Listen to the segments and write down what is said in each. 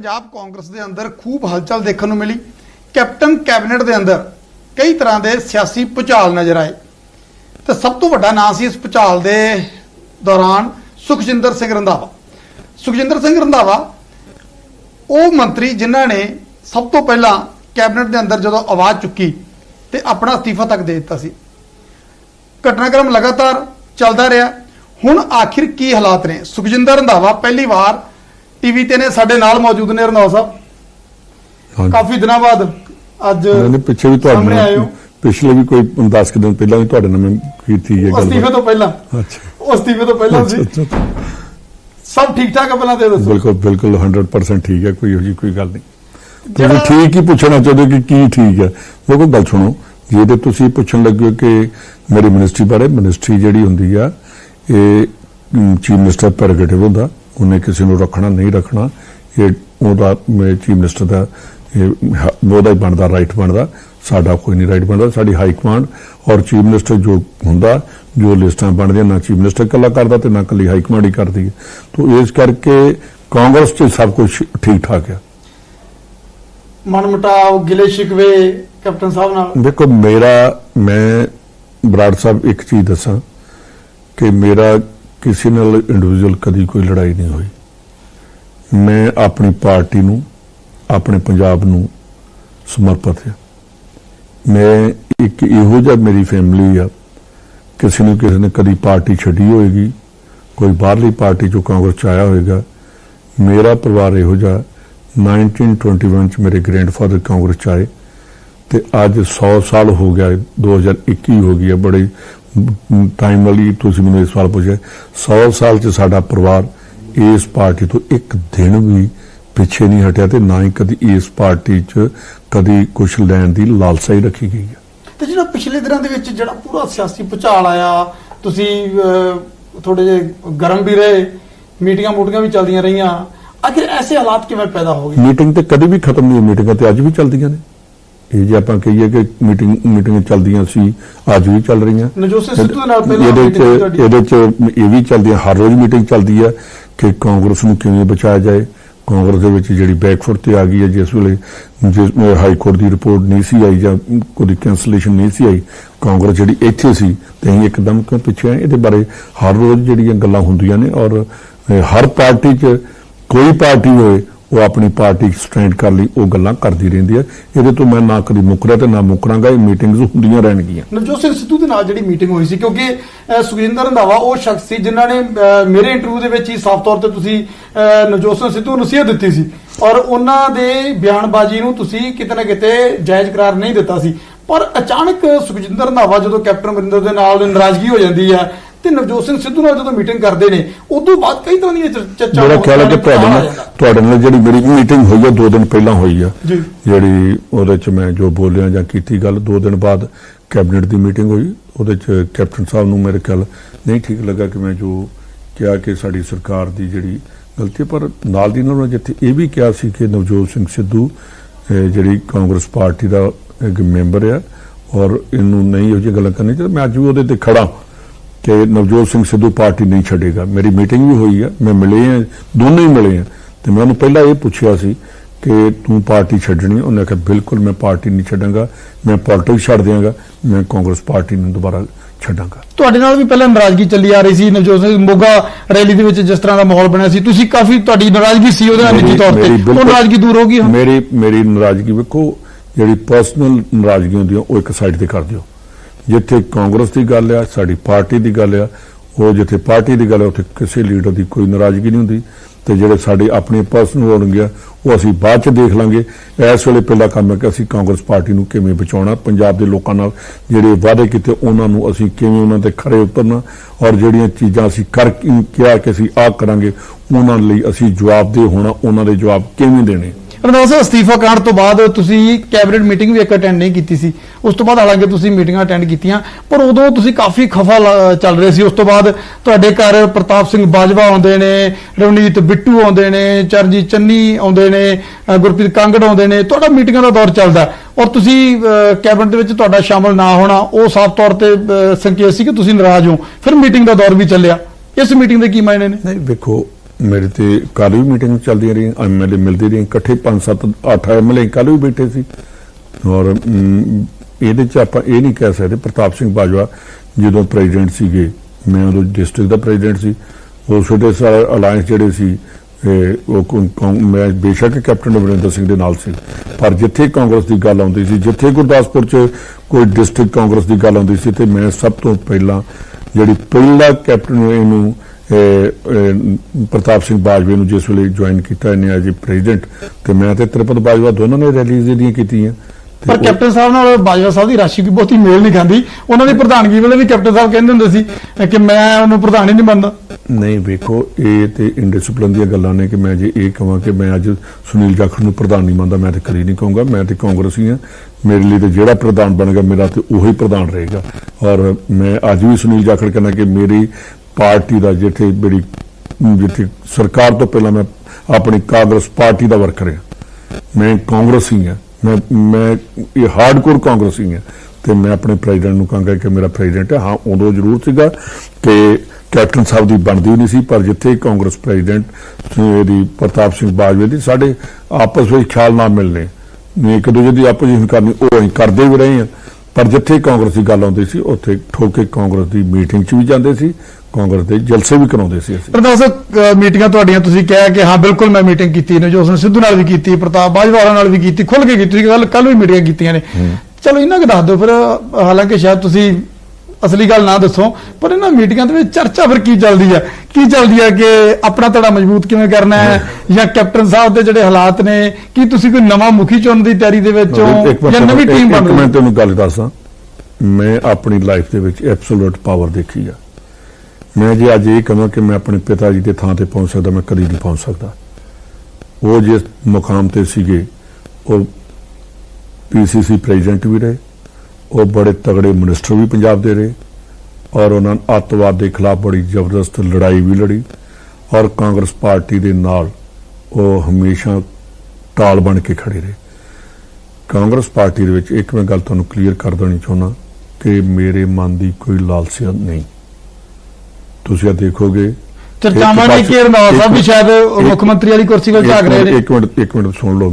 पंजाब कांग्रेस के अंदर खूब हलचल देखने को मिली। कैप्टन कैबिनेट के अंदर कई तरह के सियासी भुचाल नज़र आए तो सब तो वड्डा नाम सी इस भुचाल के दौरान सुखजिंदर सिंह रंधावा। सुखजिंदर सिंह रंधावा वो मंत्री जिन्हों ने सब तो पहला कैबिनेट के अंदर जो आवाज़ चुकी तो अपना अस्तीफा तक दे दिता सी। घटनाक्रम लगातार चलता रहा। हुण आखिर की हालात ने? सुखजिंदर रंधावा पहली बार टीवी ते ने साडे नाल मौजूद ने। रंधावा साहब काफी दिनों बाद अज पिछे भी सामने आए हो। पिछले भी कोई 10 दिन पहला भी तुहाडे नाल की थी ये गल। अस्तीफे तो पहला। अच्छा अस्तीफे तो पहला सी। सब ठीक ठाक है? पहला दे दसो। बिल्कुल बिल्कुल 100% ठीक है। कोई गल नहीं। तुसीं ठीक ही पूछना चाहते कि ठीक है। देखो गल सुनो, जे तुसीं पुछण लगे हो कि मेरी मिनिस्ट्री बारे, मिनिस्ट्री जिहड़ी हुंदी आ ये चीफ मिनिस्टर प्रेरोगेटिव हुंदा, उन्हें किसी को रखना नहीं रखना ये चीफ मिनिस्टर का ही बनता, राइट बनता। साडा कोई नहीं राइट बनता। साडी हाई कमांड और चीफ मिनिस्टर जो हुंदा, जो लिस्टां बनदियां ना चीफ मिनिस्टर कला करता तो ना कली हाई कमांड ही करती है। तो इस करके कांग्रेस च सब कुछ ठीक ठाक है। मनमुटाव गिले शिकवे कैप्टन साहब नाल? देखो मैं बराड़ साहब एक चीज दसा कि मेरा किसी नाल इंडिविजुअल कदी कोई लड़ाई नहीं हुई। मैं अपनी पार्टी नूं, अपने पंजाब नूं समर्पित है। मैं एक इहो जिहा मेरी फैमिली आ, किसी ने कदी पार्टी छड्डी होएगी, कोई बाहरली पार्टी जो कांग्रेस च आया होएगा। मेरा परिवार इहो जिहा 1921 च मेरे ग्रैंडफादर कांग्रेस च आए तो अज 100 साल हो गया, 2021 हो गया। बड़ी टाइम वाली तुसीं मैनूं इस सवाल पूछे। 100 साल च साडा परिवार इस पार्टी तो एक दिन भी पिछे नहीं हटिया ते ना ही कदी इस पार्टी च कदी कुछ लैण दी लालसा ही रखी गई है। ते जिहड़ा पिछले दिनां दे विच जिहड़ा पूरा सियासी भुचाल आया, तुसीं थोड़े जे गरम भी रहे, मीटिंगां भी चलदियां रहियां, आखिर ऐसे हालात किवें पैदा हो गए? मीटिंग तो कभी भी खत्म नहीं हुई। मीटिंगां तो अज भी चलदियां ने। ये जे आपां कहिए कि मीटिंग चलदियां सी, अज भी चल रही हैं। नवजोत सिंह सिद्धू नाल ये भी चलदियां, हर रोज मीटिंग चलती है कि कांग्रेस नूं किवें बचाया जाए। कांग्रेस दे विच जिहड़ी बैकफुट ते आ गई है, जिस वेले हाई कोर्ट की रिपोर्ट नहीं सी आई जां कोई कैंसलेशन नहीं सी आई, कांग्रेस जिहड़ी इत्थे सी ते असीं एकदम क्यों पिछे आए? इहदे बारे हर रोज जिहड़ियां गल्लां हुंदियां ने और हर पार्टी च कोई पार्टी होए वो अपनी पार्टी स्टैंड कर ली वो गल्लां करती रहिंदी है। ये तो मैं ना कभी मुकरा ते ना मुकरांगा। ये मीटिंग्स हुंदियां रहणगियां। नवजोत सिंह सिद्धू दे नाल जिहड़ी मीटिंग हुई सी, क्योंकि सुखजिंदर रंधावा वो शख्स सी जिन्हां ने मेरे इंटरव्यू दे विच ही साफ तौर ते तुसीं नवजोत सिंह सिद्धू नूं नसीहत दित्ती सी और उन्हां दे बयानबाजी नूं तुसीं किते ना किते जायज़ करार नहीं दित्ता सी। पर अचानक सुखजिंदर रंधावा जदों कैप्टन अमरिंदर दे नाल नाराज़गी हो जाती है ते नवजोत सिंह सिद्धू नाल जदों मीटिंग करते हैं उदों बाद कई तरह दी चर्चा। मेरा ख्याल है कि तुहाडे नाल जिहड़ी मेरी मीटिंग हुई है 2 दिन पहला हुई है, जिहड़ी ओहदे च मैं जो बोलिया जां कीती गल, 2 दिन बाद कैबिनेट की मीटिंग हुई। ओहदे च कैप्टन साहब नूं मेरे ख्याल नहीं ठीक लगा कि मैं जो कहा कि साडी सरकार की जिहड़ी गलती, पर नाल दी नाल जिथे ये भी कहा सी कि नवजोत सिंह सिद्धू जिहड़ी कांग्रेस पार्टी का एक मैंबर है और इनू नहीं इहो जिही गल्लां करनी चाहिए। मैं अज भी उहदे ते खड़ा कि नवजोत सिंह सिद्धू पार्टी नहीं छड़ेगा। मेरी मीटिंग भी हुई है, मैं मिले हैं, दोनों ही मिले हैं। तो मैं उन्होंने पहला ये पूछा सी कि तू पार्टी छड्डनी? उन्हें कहा बिल्कुल मैं पार्टी नहीं छड्डांगा, मैं पॉलिटिक्स छड्ड देंगा, मैं कांग्रेस पार्टी नूं दोबारा छड्डांगा। तुहाडे नाल भी पहले नाराज़गी चली आ रही सी। नवजोत सिंह मोगा रैली दे विच जिस तरह का माहौल बनया सी, तुसीं काफी तुहाडी नाराज़गी सी उहदे नाल निजी तौर ते, वो नाराज़गी दूर हो गई? मेरी नाराज़गी वेखो, जिहड़ी पर्सनल नाराज़गी हुंदी है वो एक साइड ते कर दिओ। जिथे कांग्रेस की गल है, साडी पार्टी की गल है, वो जिथे पार्टी की गल है उत्थे किसी लीडर की कोई नाराज़गी नहीं हुंदी। ते जिहड़े साडे अपने पर्सनल होणगे वो असीं बाद च देख लांगे। इस वेले पहला काम है कि असीं कांग्रेस पार्टी नूं किवें बचाउणा, पंजाब दे लोकां नाल जिहड़े वादे कीते उन्हां नूं असीं किवें उन्हां ते खरे उतरना और जिहड़ियां चीज़ां असीं कर किहा कि असीं आ करांगे उन्हां लई असीं जवाबदेह होना, उन्हां दे जवाब किवें देने। रंधावा साहब अस्तीफा कांड तो बाद तुसीं कैबिनेट मीटिंग भी एक अटेंड नहीं की सी। उस तो बाद हालांकि तुसीं मीटिंगां अटेंड कीतियां, पर उदों तुसीं काफ़ी खफा चल रहे सी। उस तो बाद तुहाडे घर प्रताप सिंह बाजवा आउंदे ने, रवनीत बिट्टू आउंदे ने, चरणजीत चन्नी आउंदे ने, गुरप्रीत कांगड़ आउंदे ने, तुहाडा मीटिंगां दा दौर चलदा और तुसीं कैबिनेट दे विच तुहाडा शामिल ना होना वो साफ तौर ते संकेत सी कि तुसीं नाराज़ हो। फिर मीटिंग का दौर भी चलिया, इस मीटिंग के की मायने ने? नहीं देखो, ਮੇਰੇ ਤੇ ਕੱਲ੍ਹ ਵੀ ਮੀਟਿੰਗ ਚੱਲਦੀਆਂ ਰਹੀਆਂ, ਐਮਐਲਏ ਮਿਲਦੇ ਰਹੇ ਇਕੱਠੇ 5 7 8 ਐਮਐਲਏ ਕੱਲ੍ਹ ਵੀ ਬੈਠੇ ਸੀ। ਔਰ ਇਹਦੇ 'ਚ ਆਪਾਂ ਇਹ ਨਹੀਂ ਕਹਿ ਸਕਦੇ ਪ੍ਰਤਾਪ ਸਿੰਘ ਬਾਜਵਾ ਜਦੋਂ ਪ੍ਰੈਜ਼ੀਡੈਂਟ ਸੀਗੇ, ਮੈਂ ਉਦੋਂ ਡਿਸਟ੍ਰਿਕਟ ਦਾ ਪ੍ਰੈਜ਼ੀਡੈਂਟ ਸੀ, ਉਸ ਵੇਲੇ ਸਾਰੇ ਅਲਾਇੰਸ ਜਿਹੜੇ ਸੀ ਮੈਂ ਬੇਸ਼ੱਕ ਕੈਪਟਨ ਅਮਰਿੰਦਰ ਸਿੰਘ ਦੇ ਨਾਲ ਸੀ, ਪਰ ਜਿੱਥੇ ਕਾਂਗਰਸ ਦੀ ਗੱਲ ਆਉਂਦੀ ਸੀ, ਜਿੱਥੇ ਗੁਰਦਾਸਪੁਰ 'ਚ ਕੋਈ ਡਿਸਟ੍ਰਿਕਟ ਕਾਂਗਰਸ ਦੀ ਗੱਲ ਆਉਂਦੀ ਸੀ, ਤੇ ਮੈਂ ਸਭ ਤੋਂ ਪਹਿਲਾਂ ਜਿਹੜੀ ਪਹਿਲਾ ਕੈਪਟਨ ਇਹਨੂੰ ਪ੍ਰਤਾਪ ਸਿੰਘ ਬਾਜਵਾ ਨੂੰ ਜਿਸ ਵੇਲੇ ਜੁਆਇਨ ਕੀਤਾ ਇਹਨੇ ਐਜ਼ ਪ੍ਰੈਜ਼ੀਡੈਂਟ, ਤੇ ਮੈਂ ਤੇ ਤ੍ਰਿਪਤ ਬਾਜਵਾ ਦੋਨਾਂ ਨੇ ਰੈਲੀਜ਼ ਜਿਹੜੀਆਂ ਕੀਤੀਆਂ। ਪਰ ਕੈਪਟਨ ਸਾਹਿਬ ਨਾਲ ਬਾਜਵਾ ਸਾਹਿਬ ਦੀ ਰਾਸ਼ੀ ਕੀ ਬਹੁਤੀ ਮੇਲ ਨਹੀਂ ਖਾਂਦੀ। ਉਹਨਾਂ ਦੀ ਪ੍ਰਧਾਨਗੀ ਵੇਲੇ ਵੀ ਕੈਪਟਨ ਸਾਹਿਬ ਕਹਿੰਦੇ ਹੁੰਦੇ ਸੀ ਕਿ ਮੈਂ ਉਹਨੂੰ ਪ੍ਰਧਾਨ ਹੀ ਨਹੀਂ ਬਣਦਾ। ਨਹੀਂ ਵੇਖੋ, ਇਹ ਤੇ ਇਨਡਿਸਪਲਿਨ ਦੀਆਂ ਗੱਲਾਂ ਨੇ ਕਿ ਮੈਂ ਜੇ ਇਹ ਕਹਾਂ ਕਿ ਮੈਂ ਅੱਜ ਸੁਨੀਲ ਜਾਖੜ ਨੂੰ ਪ੍ਰਧਾਨ ਨਹੀਂ ਮੰਨਦਾ, ਮੈਂ ਤੇ ਕਦੀ ਨਹੀਂ ਕਹੂੰਗਾ। ਮੈਂ ਤੇ ਕਾਂਗਰਸੀ ਹਾਂ, ਮੇਰੇ ਲਈ ਤੇ ਜਿਹੜਾ ਪ੍ਰਧਾਨ ਬਣੇਗਾ ਮੇਰਾ ਤੇ ਉਹੀ ਪ੍ਰਧਾਨ ਰਹੇਗਾ। ਔਰ ਮੈਂ ਅੱਜ ਵੀ ਸੁਨੀਲ ਜਾਖੜ ਕਹਿੰਦਾ ਕਿ ਮੇਰੀ ਪਾਰਟੀ ਦਾ ਜਿੱਥੇ ਸਰਕਾਰ ਤੋਂ ਪਹਿਲਾਂ ਮੈਂ ਆਪਣੀ ਕਾਂਗਰਸ ਪਾਰਟੀ ਦਾ ਵਰਕਰ ਹਾਂ, ਮੈਂ ਕਾਂਗਰਸੀ ਹਾਂ, ਮੈਂ ਇਹ ਹਾਰਡਕੋਰ ਕਾਂਗਰਸੀ ਹਾਂ, ਤੇ ਮੈਂ ਆਪਣੇ ਪ੍ਰੈਜ਼ੀਡੈਂਟ ਨੂੰ ਕਹਾਂਗਾ ਕਿ ਮੇਰਾ ਪ੍ਰੈਜ਼ੀਡੈਂਟ ਹੈ। ਹਾਂ, ਉਦੋਂ ਜ਼ਰੂਰ ਸੀਗਾ ਕਿ ਕੈਪਟਨ ਸਾਹਿਬ ਦੀ ਬਣਦੀ ਨਹੀਂ ਸੀ, ਪਰ ਜਿੱਥੇ ਕਾਂਗਰਸ ਪ੍ਰੈਜ਼ੀਡੈਂਟ ਦੀ ਪ੍ਰਤਾਪ ਸਿੰਘ ਬਾਜਵਾ ਦੀ ਸਾਡੇ ਆਪਸ ਵਿੱਚ ਖਿਆਲ ਨਾ ਮਿਲਨੇ, ਇੱਕ ਦੂਜੇ ਦੀ ਆਪੋਜੀਸ਼ਨ ਕਰਨੀ, ਉਹ ਅਸੀਂ ਕਰਦੇ ਵੀ ਰਹੇ ਹਾਂ। ਪਰ ਜਿੱਥੇ ਕਾਂਗਰਸ ਦੀ ਗੱਲ ਆਉਂਦੀ ਸੀ ਉੱਥੇ ਠੋਕੇ ਕਾਂਗਰਸ ਦੀ ਮੀਟਿੰਗ 'ਚ ਵੀ ਜਾਂਦੇ ਸੀ, ਕਾਂਗਰਸ ਦੇ ਜਲਸੇ ਵੀ ਕਰਾਉਂਦੇ ਸੀ ਅਸੀਂ। ਪ੍ਰਤਾਪ ਸਾਹਿਬ, ਮੀਟਿੰਗਾਂ ਤੁਹਾਡੀਆਂ ਤੁਸੀਂ ਕਿਹਾ ਕਿ ਹਾਂ ਬਿਲਕੁਲ ਮੈਂ ਮੀਟਿੰਗ ਕੀਤੀ ਨੇ, ਜੋ ਸਿੱਧੂ ਨਾਲ ਵੀ ਕੀਤੀ, ਪ੍ਰਤਾਪ ਬਾਜਵਾ ਨਾਲ ਵੀ ਕੀਤੀ, ਖੁੱਲ ਕੇ ਕੀਤੀ, ਕੱਲ ਵੀ ਮੀਟਿੰਗਾਂ ਕੀਤੀਆਂ ਨੇ। ਚਲੋ ਇਹਨਾਂ ਕੁ ਦੱਸ ਦਿਓ ਫਿਰ, ਹਾਲਾਂਕਿ ਸ਼ਾਇਦ ਤੁਸੀਂ ਅਸਲੀ ਗੱਲ ਨਾ ਦੱਸੋ, ਪਰ ਇਹਨਾਂ ਮੀਟਿੰਗਾਂ ਦੇ ਵਿੱਚ ਚਰਚਾ ਫਿਰ ਕੀ ਚੱਲਦੀ ਹੈ ਕਿ ਆਪਣਾ ਧੜਾ ਮਜ਼ਬੂਤ ਕਿਵੇਂ ਕਰਨਾ ਹੈ, ਜਾਂ ਕੈਪਟਨ ਸਾਹਿਬ ਦੇ ਜਿਹੜੇ ਹਾਲਾਤ ਨੇ, ਕੀ ਤੁਸੀਂ ਕੋਈ ਨਵਾਂ ਮੁਖੀ ਚੁਣਨ ਦੀ ਤਿਆਰੀ ਦੇ ਵਿੱਚ ਹੋ ਜਾਂ ਨਵੀਂ ਟੀਮ ਬਣ ਰਹੀ ਹੈ? ਮੈਂ ਤੁਹਾਨੂੰ ਗੱਲ ਦੱਸਾਂ, ਮੈਂ ਆਪਣੀ ਲਾਈਫ ਦੇ ਵਿੱਚ ਐਬਸੋਲੂਟ ਪਾਵਰ ਦੇਖੀ ਆ। ਮੈਂ ਜੇ ਅੱਜ ਇਹ ਕਹਾਂ ਕਿ ਮੈਂ ਆਪਣੇ ਪਿਤਾ ਜੀ ਦੇ ਥਾਂ ਤੇ ਪਹੁੰਚ ਸਕਦਾ, ਮੈਂ ਕਦੀ ਨਹੀਂ ਪਹੁੰਚ ਸਕਦਾ। ਉਹ ਜਿਸ ਮੁਕਾਮ ਤੇ ਸੀਗੇ, ਉਹ ਪੀਸੀਸੀ ਪ੍ਰੈਜ਼ੀਡੈਂਟ ਵੀ ਰਹੇ, ਉਹ ਬੜੇ ਤਗੜੇ ਮਿਨਿਸਟਰ ਵੀ ਪੰਜਾਬ ਦੇ ਰਹੇ, ਔਰ ਉਹਨਾਂ ਨੇ ਅੱਤਵਾਦ ਦੇ ਖਿਲਾਫ ਬੜੀ ਜ਼ਬਰਦਸਤ ਲੜਾਈ ਵੀ ਲੜੀ, ਔਰ ਕਾਂਗਰਸ ਪਾਰਟੀ ਦੇ ਨਾਲ ਉਹ ਹਮੇਸ਼ਾ ਢਾਲ ਬਣ ਕੇ ਖੜੇ ਰਹੇ। ਕਾਂਗਰਸ ਪਾਰਟੀ ਦੇ ਵਿੱਚ ਇੱਕ ਮੈਂ ਗੱਲ ਤੁਹਾਨੂੰ ਕਲੀਅਰ ਕਰ ਦੇਣੀ ਚਾਹੁੰਦਾ ਕਿ ਮੇਰੇ ਮਨ ਦੀ ਕੋਈ ਲਾਲਸਾ ਨਹੀਂ। ਤੁਸੀਂ ਆ ਦੇਖੋਗੇ ਚਰਚਾਵਾਂ ਨੇ ਕਿ ਰੰਧਾਵਾ ਸਾਹਿਬ ਵੀ ਸ਼ਾਇਦ ਮੁੱਖ ਮੰਤਰੀ ਵਾਲੀ ਕੁਰਸੀ ਵੱਲ ਝਾਕ ਰਹੇ ਨੇ। ਇੱਕ ਮਿੰਟ ਸੁਣ ਲਓ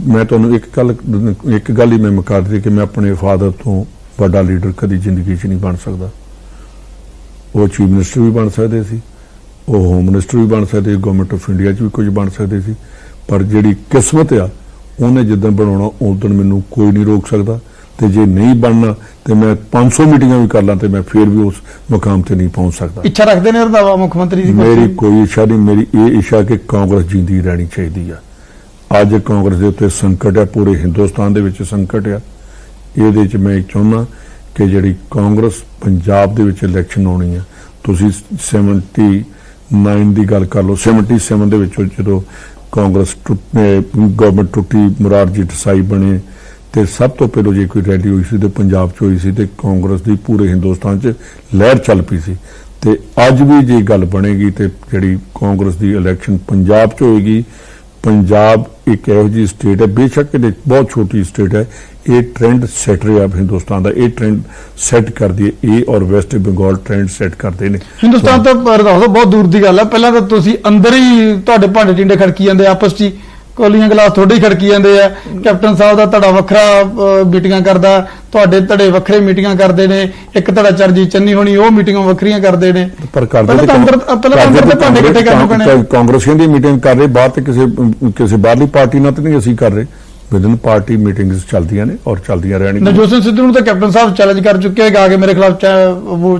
ਮੈਂ ਤੁਹਾਨੂੰ ਇੱਕ ਗੱਲ ਹੀ ਮੈਂ ਮੁਕਾ ਦਿੱਤੀ ਕਿ ਮੈਂ ਆਪਣੇ ਫਾਦਰ ਤੋਂ ਵੱਡਾ ਲੀਡਰ ਕਦੀ ਜ਼ਿੰਦਗੀ 'ਚ ਨਹੀਂ ਬਣ ਸਕਦਾ। ਉਹ ਚੀਫ ਮਿਨਿਸਟਰ ਵੀ ਬਣ ਸਕਦੇ ਸੀ, ਉਹ ਹੋਮ ਮਿਨਿਸਟਰ ਵੀ ਬਣ ਸਕਦੇ, ਗਵਰਨਮੈਂਟ ਆਫ ਇੰਡੀਆ 'ਚ ਵੀ ਕੁਝ ਬਣ ਸਕਦੇ ਸੀ, ਪਰ ਜਿਹੜੀ ਕਿਸਮਤ ਆ ਉਹਨੇ ਜਿੱਦਣ ਬਣਾਉਣਾ ਉਦੋਂ ਮੈਨੂੰ ਕੋਈ ਨਹੀਂ ਰੋਕ ਸਕਦਾ। ਤੇ ਜੇ ਨਹੀਂ ਬਣਨਾ ਤੇ ਮੈਂ 500 ਮੀਟਿੰਗਾਂ ਵੀ ਕਰ ਲਾਂ ਤੇ ਮੈਂ ਫਿਰ ਵੀ ਉਸ ਮੁਕਾਮ ਤੇ ਨਹੀਂ ਪਹੁੰਚ ਸਕਦਾ। ਇੱਛਾ ਰੱਖਦੇ ਨੇ ਰੰਧਾਵਾ ਮੁੱਖ ਮੰਤਰੀ ਦੀ? ਮੇਰੀ ਕੋਈ ਇੱਛਾ ਨਹੀਂ, ਮੇਰੀ ਇਹ ਇੱਛਾ ਕਿ ਕਾਂਗਰਸ ਜਿੰਦੀ ਰਹਿਣੀ ਚਾਹੀਦੀ ਆ। ਅੱਜ ਕਾਂਗਰਸ ਦੇ ਉੱਤੇ ਸੰਕਟ ਹੈ, ਪੂਰੇ ਹਿੰਦੁਸਤਾਨ ਦੇ ਵਿੱਚ ਸੰਕਟ ਆ। ਇਹਦੇ 'ਚ ਮੈਂ ਚਾਹੁੰਦਾ ਕਿ ਜਿਹੜੀ ਕਾਂਗਰਸ ਪੰਜਾਬ ਦੇ ਵਿੱਚ ਇਲੈਕਸ਼ਨ ਆਉਣੀ ਆ, ਤੁਸੀਂ 79 ਦੀ ਗੱਲ ਕਰ ਲਓ, 77 ਦੇ ਵਿੱਚ ਜਦੋਂ ਕਾਂਗਰਸ ਗਵਰਨਮੈਂਟ ਟੁੱਟੀ, ਮੁਰਾਰਜੀ ਦੇਸਾਈ ਬਣੇ, ਤੇ ਸਭ ਤੋਂ ਪਹਿਲਾਂ ਜੇ ਕੋਈ ਰੈਲੀ ਹੋਈ ਸੀ ਤੇ ਪੰਜਾਬ 'ਚ ਹੋਈ ਸੀ, ਤੇ ਕਾਂਗਰਸ ਦੀ ਪੂਰੇ ਹਿੰਦੁਸਤਾਨ 'ਚ ਲਹਿਰ ਚੱਲ ਪਈ ਸੀ। ਤੇ ਅੱਜ ਵੀ ਜੇ ਗੱਲ ਬਣੇਗੀ ਤੇ ਜਿਹੜੀ ਕਾਂਗਰਸ ਦੀ ਇਲੈਕਸ਼ਨ ਪੰਜਾਬ 'ਚ ਹੋਏਗੀ। ਪੰਜਾਬ ਇੱਕ ਇਹੋ ਜਿਹੀ ਸਟੇਟ ਹੈ, ਬੇਸ਼ੱਕ ਇਹ ਬਹੁਤ ਛੋਟੀ ਸਟੇਟ ਹੈ, ਇਹ ਟ੍ਰੈਂਡ ਸੈਟ ਰਿਹਾ ਹਿੰਦੁਸਤਾਨ ਦਾ, ਇਹ ਟ੍ਰੈਂਡ ਸੈਟ ਕਰਦੀ ਹੈ, ਇਹ ਔਰ ਵੈਸਟ ਬੰਗਾਲ ਟ੍ਰੈਂਡ ਸੈਟ ਕਰਦੇ ਨੇ। ਹਿੰਦੁਸਤਾਨ ਤਾਂ ਬਹੁਤ ਦੂਰ ਦੀ ਗੱਲ ਹੈ। ਪਹਿਲਾਂ ਤਾਂ ਤੁਸੀਂ ਅੰਦਰ ਹੀ ਤੁਹਾਡੇ ਭਾਂਡੇ ਟਿੰਡੇ ਖੜਕੀ ਜਾਂਦੇ, ਆਪਸ 'ਚ ਕੋਲੀਆਂ ਗਲਾਸ ਥੋੜੇ ਹੀ ਖੜਕੀ ਜਾਂਦੇ ਆ। ਕੈਪਟਨ ਸਾਹਿਬ ਦਾ ਧੜਾ ਵੱਖਰਾ ਮੀਟਿੰਗਾਂ ਕਰਦਾ, ਤੁਹਾਡੇ ਧੜੇ ਵੱਖਰੇ ਮੀਟਿੰਗਾਂ ਕਰਦੇ ਨੇ, ਇੱਕ ਧੜਾ ਚਰਜੀਤ ਚੰਨੀ ਹੋਣੀ ਉਹ ਮੀਟਿੰਗਾਂ ਵੱਖਰੀਆਂ ਕਰਦੇ ਨੇ। ਪਰ ਕਰਦੇ ਕਾਂਗਰਸੀਆਂ ਦੀ ਮੀਟਿੰਗ ਕਰ ਰਹੇ, ਬਾਹਰ ਤੇ ਕਿਸੇ ਬਾਹਰਲੀ ਪਾਰਟੀ ਨਾਲ ਤਾਂ ਨਹੀਂ ਅਸੀਂ ਕਰ ਰਹੇ। ਵਿਦਨ ਪਾਰਟੀ ਮੀਟਿੰਗਸ ਚੱਲਦੀਆਂ ਨੇ ਔਰ ਚੱਲਦੀਆਂ ਰਹਿਣਗੀਆਂ। ਨਵਜੋਤ ਸਿੰਘ ਸਿੱਧੂ ਨੂੰ ਤਾਂ ਕੈਪਟਨ ਸਾਹਿਬ ਚੈਲੰਜ ਕਰ ਚੁੱਕੇ ਆ ਕੇ ਮੇਰੇ ਖਿਲਾਫ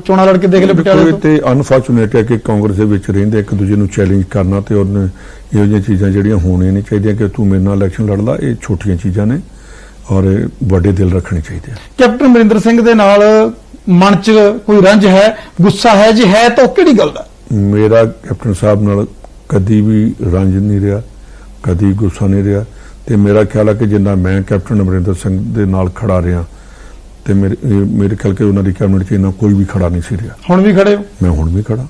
ਚੋਣਾਂ ਲੜ ਕੇ ਦੇਖ ਲੈ ਬਟਾਲੇ ਤੋਂ। ਤੇ ਅਨਫੋਰਚੂਨੇਟ ਹੈ ਕਿ ਕਾਂਗਰਸ ਦੇ ਵਿੱਚ ਰਹਿੰਦੇ ਇੱਕ ਦੂਜੇ ਨੂੰ ਚੈਲੰਜ ਕਰਨਾ ਤੇ ਉਹਨੇ ਇਹੋ ਜਿਹੀਆਂ ਚੀਜ਼ਾਂ ਜਿਹੜੀਆਂ ਹੋਣੀਆਂ ਨਹੀਂ ਚਾਹੀਦੀਆਂ ਕਿ ਤੂੰ ਮੇਰੇ ਨਾਲ ਇਲੈਕਸ਼ਨ ਲੜ ਲਾ, ਇਹ ਛੋਟੀਆਂ ਚੀਜ਼ਾਂ ਨੇ ਔਰ ਵੱਡੇ ਦਿਲ ਰੱਖਣੇ ਚਾਹੀਦੇ ਆ। ਕੈਪਟਨ ਅਮਰਿੰਦਰ ਸਿੰਘ ਦੇ ਨਾਲ ਮਨ 'ਚ ਕੋਈ ਰੰਜ ਹੈ, ਗੁੱਸਾ ਹੈ? ਜੇ ਹੈ ਤਾਂ ਕਿਹੜੀ ਗੱਲ ਦਾ? ਮੇਰਾ ਕੈਪਟਨ ਸਾਹਿਬ ਨਾਲ ਕਦੀ ਵੀ ਰੰਜ ਨਹੀਂ ਰਿਹਾ, ਕਦੀ ਗੁੱਸਾ ਨਹੀਂ ਰਿਹਾ, ਤੇ ਮੇਰਾ ਖਿਆਲ ਹੈ ਕਿ ਜਿੰਨਾ ਮੈਂ ਕੈਪਟਨ ਅਮਰਿੰਦਰ ਸਿੰਘ ਦੇ ਨਾਲ ਖੜਾ ਰਿਹਾ ਤੇ ਮੇਰੇ ਖਿਆਲ ਕਿ ਉਹਨਾਂ ਦੀ ਕੈਬਨਿਟ 'ਚ ਇੰਨਾ ਕੋਈ ਵੀ ਖੜਾ ਨਹੀਂ ਸੀ ਰਿਹਾ। ਹੁਣ ਵੀ ਖੜੇ ਹੋ? ਮੈਂ ਹੁਣ ਵੀ ਖੜਾ,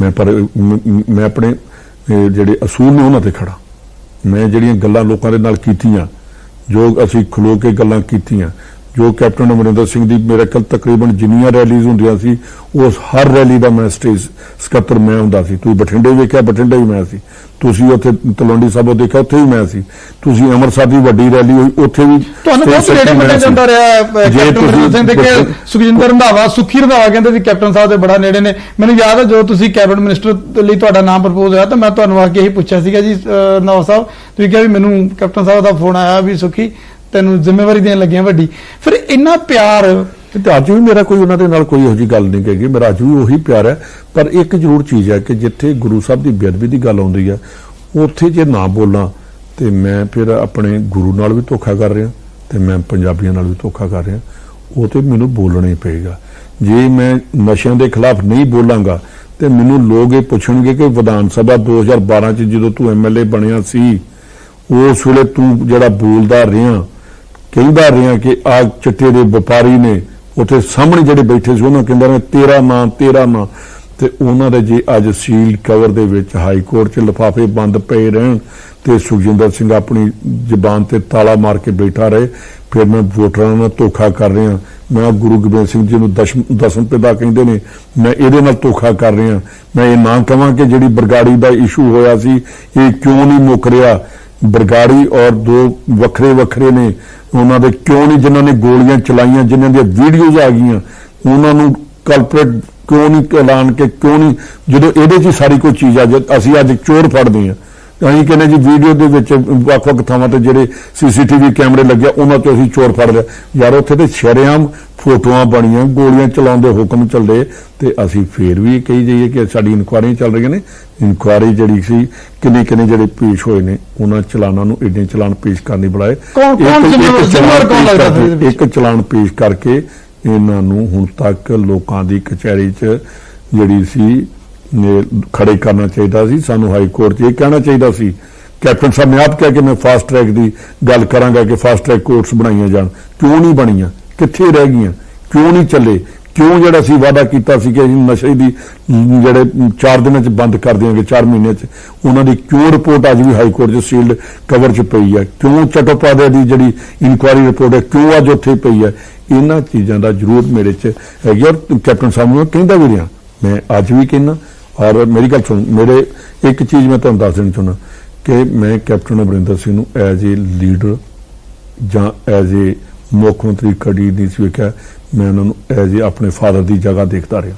ਮੈਂ ਆਪਣੇ ਜਿਹੜੇ ਅਸੂਲ ਨੇ ਉਹਨਾਂ ਤੇ ਖੜਾ। ਮੈਂ ਜਿਹੜੀਆਂ ਗੱਲਾਂ ਲੋਕਾਂ ਦੇ ਨਾਲ ਕੀਤੀਆਂ, ਜੋ ਅਸੀਂ ਖਲੋ ਕੇ ਗੱਲਾਂ ਕੀਤੀਆਂ, ਜੋ ਕੈਪਟਨ ਅਮਰਿੰਦਰ ਸਿੰਘ ਦੀ ਮੇਰੇ ਕੋਲ ਤਕਰੀਬਨ ਜਿੰਨੀਆਂ ਰੈਲੀਜ਼ ਹੁੰਦੀਆਂ ਸੀ ਉਸ ਹਰ ਰੈਲੀ ਦਾ ਮੈਂ ਸਟੇਜ ਸਕੱਤਰ ਮੈਂ ਹੁੰਦਾ ਸੀ। ਤੁਸੀਂ ਬਠਿੰਡੇ ਵੇਖਿਆ, ਬਠਿੰਡੇ ਵੀ ਮੈਂ ਸੀ। ਤੁਸੀਂ ਉੱਥੇ ਤਲਵੰਡੀ ਸਾਬੋ ਦੇਖਿਆ, ਉੱਥੇ ਵੀ ਮੈਂ ਸੀ। ਤੁਸੀਂ ਅੰਮ੍ਰਿਤਸਰ ਦੀ ਵੱਡੀ ਰੈਲੀ ਹੋਈ, ਉੱਥੇ ਵੀ ਤੁਹਾਨੂੰ ਬਹੁਤ ਨੇੜੇ ਮੰਨਿਆ ਜਾਂਦਾ ਰਿਹਾ ਕੈਪਟਨ ਅਮਰਿੰਦਰ ਸਿੰਘ ਦੇ ਕਿ ਸੁਖਜਿੰਦਰ ਰੰਧਾਵਾ, ਸੁਖੀ ਰੰਧਾਵਾ ਕਹਿੰਦੇ ਸੀ ਕੈਪਟਨ ਸਾਹਿਬ ਦੇ ਬੜਾ ਨੇੜੇ ਨੇ। ਮੈਨੂੰ ਯਾਦ ਹੈ ਜਦੋਂ ਤੁਸੀਂ ਕੈਬਨਿਟ ਮਿਨਿਸਟਰ ਲਈ ਤੁਹਾਡਾ ਨਾਮ ਪ੍ਰਪੋਜ਼ ਹੋਇਆ ਤਾਂ ਮੈਂ ਤੁਹਾਨੂੰ ਆ ਕੇ ਇਹੀ ਪੁੱਛਿਆ ਸੀਗਾ ਜੀ ਰੰਧਾਵਾ ਸਾਹਿਬ, ਤੁਸੀਂ ਕਿਹਾ ਵੀ ਮੈਨੂੰ ਕੈਪਟਨ ਸਾਹਿਬ ਦਾ ਫੋਨ ਆਇਆ ਵੀ ਸੁਖੀ ਤੈਨੂੰ ਜ਼ਿੰਮੇਵਾਰੀ ਦੇਣ ਲੱਗੀਆਂ ਵੱਡੀ। ਫਿਰ ਇੰਨਾ ਪਿਆਰ ਤੇ ਅੱਜ ਵੀ ਮੇਰਾ ਕੋਈ ਉਹਨਾਂ ਦੇ ਨਾਲ ਕੋਈ ਇਹੋ ਜਿਹੀ ਗੱਲ ਨਹੀਂ ਹੈਗੀ, ਮੇਰਾ ਅੱਜ ਵੀ ਉਹੀ ਪਿਆਰ ਹੈ। ਪਰ ਇੱਕ ਜ਼ਰੂਰ ਚੀਜ਼ ਹੈ ਕਿ ਜਿੱਥੇ ਗੁਰੂ ਸਾਹਿਬ ਦੀ ਬੇਅਦਬੀ ਦੀ ਗੱਲ ਆਉਂਦੀ ਹੈ ਉੱਥੇ ਜੇ ਨਾ ਬੋਲਾਂ ਤੇ ਮੈਂ ਫਿਰ ਆਪਣੇ ਗੁਰੂ ਨਾਲ ਵੀ ਧੋਖਾ ਕਰ ਰਿਹਾ ਤੇ ਮੈਂ ਪੰਜਾਬੀਆਂ ਨਾਲ ਵੀ ਧੋਖਾ ਕਰ ਰਿਹਾ। ਉਹ ਤੇ ਮੈਨੂੰ ਬੋਲਣਾ ਹੀ ਪਏਗਾ। ਜੇ ਮੈਂ ਨਸ਼ਿਆਂ ਦੇ ਖਿਲਾਫ ਨਹੀਂ ਬੋਲਾਂਗਾ ਤੇ ਮੈਨੂੰ ਲੋਕ ਇਹ ਪੁੱਛਣਗੇ ਕਿ ਵਿਧਾਨ ਸਭਾ 2012 ਚ ਜਦੋਂ ਤੂੰ ਐਮਐਲਏ ਬਣਿਆ ਸੀ ਉਸ ਵੇਲੇ ਤੂੰ ਜਿਹੜਾ ਬੋਲਦਾ ਰਿਹਾ, ਕਹਿੰਦਾ ਰਿਹਾ ਕਿ ਆ ਚਿੱਟੇ ਦੇ ਵਪਾਰੀ ਨੇ ਉੱਥੇ ਸਾਹਮਣੇ ਜਿਹੜੇ ਬੈਠੇ ਸੀ ਉਹਨਾਂ ਕਹਿੰਦਾ ਰਿਹਾ ਤੇਰਾ ਨਾਂ ਤੇ ਉਹਨਾਂ ਦੇ ਜੇ ਅੱਜ ਸੀਲ ਕਵਰ ਦੇ ਵਿੱਚ ਹਾਈ ਕੋਰਟ 'ਚ ਲਿਫਾਫੇ ਬੰਦ ਪਏ ਰਹਿਣ ਤੇ ਸੁਖਜਿੰਦਰ ਸਿੰਘ ਆਪਣੀ ਜ਼ੁਬਾਨ ਤੇ ਤਾਲਾ ਮਾਰ ਕੇ ਬੈਠਾ ਰਹੇ, ਫਿਰ ਮੈਂ ਵੋਟਰਾਂ ਨਾਲ ਧੋਖਾ ਕਰ ਰਿਹਾ। ਮੈਂ ਗੁਰੂ ਗੋਬਿੰਦ ਸਿੰਘ ਜੀ ਨੂੰ ਦਸਮ ਪਿਤਾ ਕਹਿੰਦੇ ਨੇ, ਮੈਂ ਇਹਦੇ ਨਾਲ ਧੋਖਾ ਕਰ ਰਿਹਾ। ਮੈਂ ਇਹ ਨਾ ਕਹਾਂ ਕਿ ਜਿਹੜੀ ਬਰਗਾੜੀ ਦਾ ਇਸ਼ੂ ਹੋਇਆ ਸੀ ਇਹ ਕਿਉਂ ਨਹੀਂ ਮੁੱਕ ਰਿਹਾ। ਬਰਗਾੜੀ ਔਰ ਦੋ ਵੱਖਰੇ ਨੇ, ਉਹਨਾਂ ਦੇ ਕਿਉਂ ਨਹੀਂ, ਜਿਨ੍ਹਾਂ ਨੇ ਗੋਲੀਆਂ ਚਲਾਈਆਂ, ਜਿਨ੍ਹਾਂ ਦੀਆਂ ਵੀਡੀਓਜ਼ ਆ ਗਈਆਂ, ਉਹਨਾਂ ਨੂੰ ਕਲਪਰੇਟ ਕਿਉਂ ਨਹੀਂ ਐਲਾਨ ਕੇ, ਕਿਉਂ ਨਹੀਂ, ਜਦੋਂ ਇਹਦੇ 'ਚ ਸਾਰੀ ਕੋਈ ਚੀਜ਼ ਆ। ਅਸੀਂ ਅੱਜ ਚੋਰ ਫੜਦੇ ਹਾਂ, ਅਸੀਂ ਕਹਿੰਦੇ ਜੀ ਵੀਡੀਓ ਦੇ ਵਿੱਚ ਵੱਖ-ਵੱਖ ਥਾਵਾਂ ਤੇ ਜਿਹੜੇ ਸੀਸੀਟੀਵੀ ਕੈਮਰੇ ਲੱਗੇ ਉਹਨਾਂ ਤੋਂ ਅਸੀਂ ਚੋਰ ਫੜ ਲਿਆ। ਯਾਰ ਉੱਥੇ ਤੇ ਸ਼ਰੇਆਮ ਫੋਟੋਆਂ ਬਣੀਆਂ, ਗੋਲੀਆਂ ਚਲਾਉਣ ਦੇ ਹੁਕਮ ਚੱਲਦੇ ਤੇ ਅਸੀਂ ਫੇਰ ਵੀ ਕਹੀ ਜਾਈਏ ਕਿ ਸਾਡੀ ਇਨਕੁਆਇਰੀਆਂ ਚੱਲ ਰਹੀਆਂ ਨੇ। ਇਨਕੁਆਇਰੀ ਜਿਹੜੀ ਸੀ ਕਿੰਨੇ ਜਿਹੜੇ ਪੇਸ਼ ਹੋਏ ਨੇ ਉਹਨਾਂ ਚਲਾਨਾਂ ਨੂੰ ਏਡੇ ਚਲਾਨ ਪੇਸ਼ ਕਰਨੀ ਬੁਲਾਏ। ਇੱਕ ਚਲਾਨ ਪੇਸ਼ ਕਰਕੇ ਇਹਨਾਂ ਨੂੰ ਹੁਣ ਤੱਕ ਲੋਕਾਂ ਦੀ ਕਚਹਿਰੀ 'ਚ ਜਿਹੜੀ ਸੀ ਖੜੇ ਕਰਨਾ ਚਾਹੀਦਾ ਸੀ। ਸਾਨੂੰ ਹਾਈ ਕੋਰਟ 'ਚ ਇਹ ਕਹਿਣਾ ਚਾਹੀਦਾ ਸੀ। ਕੈਪਟਨ ਸਾਹਿਬ ਨੇ ਆਪ ਕਿਹਾ ਕਿ ਮੈਂ ਫਾਸਟ ਟਰੈਕ ਦੀ ਗੱਲ ਕਰਾਂਗਾ ਕਿ ਫਾਸਟ ਟਰੈਕ ਕੋਰਟਸ ਬਣਾਈਆਂ ਜਾਣ। ਕਿਉਂ ਨਹੀਂ ਬਣੀਆਂ? ਕਿੱਥੇ ਰਹਿ ਗਈਆਂ? ਕਿਉਂ ਨਹੀਂ ਚੱਲੇ? ਕਿਉਂ ਜਿਹੜਾ ਸੀ ਵਾਅਦਾ ਕੀਤਾ ਸੀ ਕਿ ਅਸੀਂ ਨਸ਼ੇ ਦੀ ਜਿਹੜੇ 4 ਦਿਨਾਂ 'ਚ ਬੰਦ ਕਰ ਦਿਆਂਗੇ, 4 ਮਹੀਨੇ 'ਚ, ਉਹਨਾਂ ਦੀ ਕਿਉਂ ਰਿਪੋਰਟ ਅੱਜ ਵੀ ਹਾਈ ਕੋਰਟ 'ਚ ਸੀਲਡ ਕਵਰ 'ਚ ਪਈ ਹੈ? ਕਿਉਂ ਚਟੋਪਾਧਿਆਏ ਦੀ ਜਿਹੜੀ ਇਨਕੁਆਇਰੀ ਰਿਪੋਰਟ ਹੈ ਕਿਉਂ ਅੱਜ ਉੱਥੇ ਪਈ ਹੈ? ਇਹਨਾਂ ਚੀਜ਼ਾਂ ਦਾ ਜ਼ਰੂਰ ਮੇਰੇ 'ਚ ਹੈਗੀ ਔਰ ਕੈਪਟਨ ਸਾਹਿਬ ਨੂੰ ਕਹਿੰਦਾ ਵੀ ਰਿਹਾ, ਮੈਂ ਅੱਜ ਵੀ ਕਹਿੰਦਾ। ਔਰ ਮੇਰੀ ਗੱਲ ਸੁਣ, ਮੇਰੇ ਇੱਕ ਚੀਜ਼ ਮੈਂ ਤੁਹਾਨੂੰ ਦੱਸ ਦੇਣੀ ਚਾਹੁੰਦਾ ਕਿ ਮੈਂ ਕੈਪਟਨ ਅਮਰਿੰਦਰ ਸਿੰਘ ਨੂੰ ਐਜ਼ ਏ ਲੀਡਰ ਜਾਂ ਐਜ਼ ਏ ਮੁੱਖ ਮੰਤਰੀ ਕਦੀ ਨਹੀਂ ਸੀ ਵੇਖਿਆ। ਮੈਂ ਉਹਨਾਂ ਨੂੰ ਐਜ਼ ਏ ਆਪਣੇ ਫਾਦਰ ਦੀ ਜਗ੍ਹਾ ਦੇਖਦਾ ਰਿਹਾ,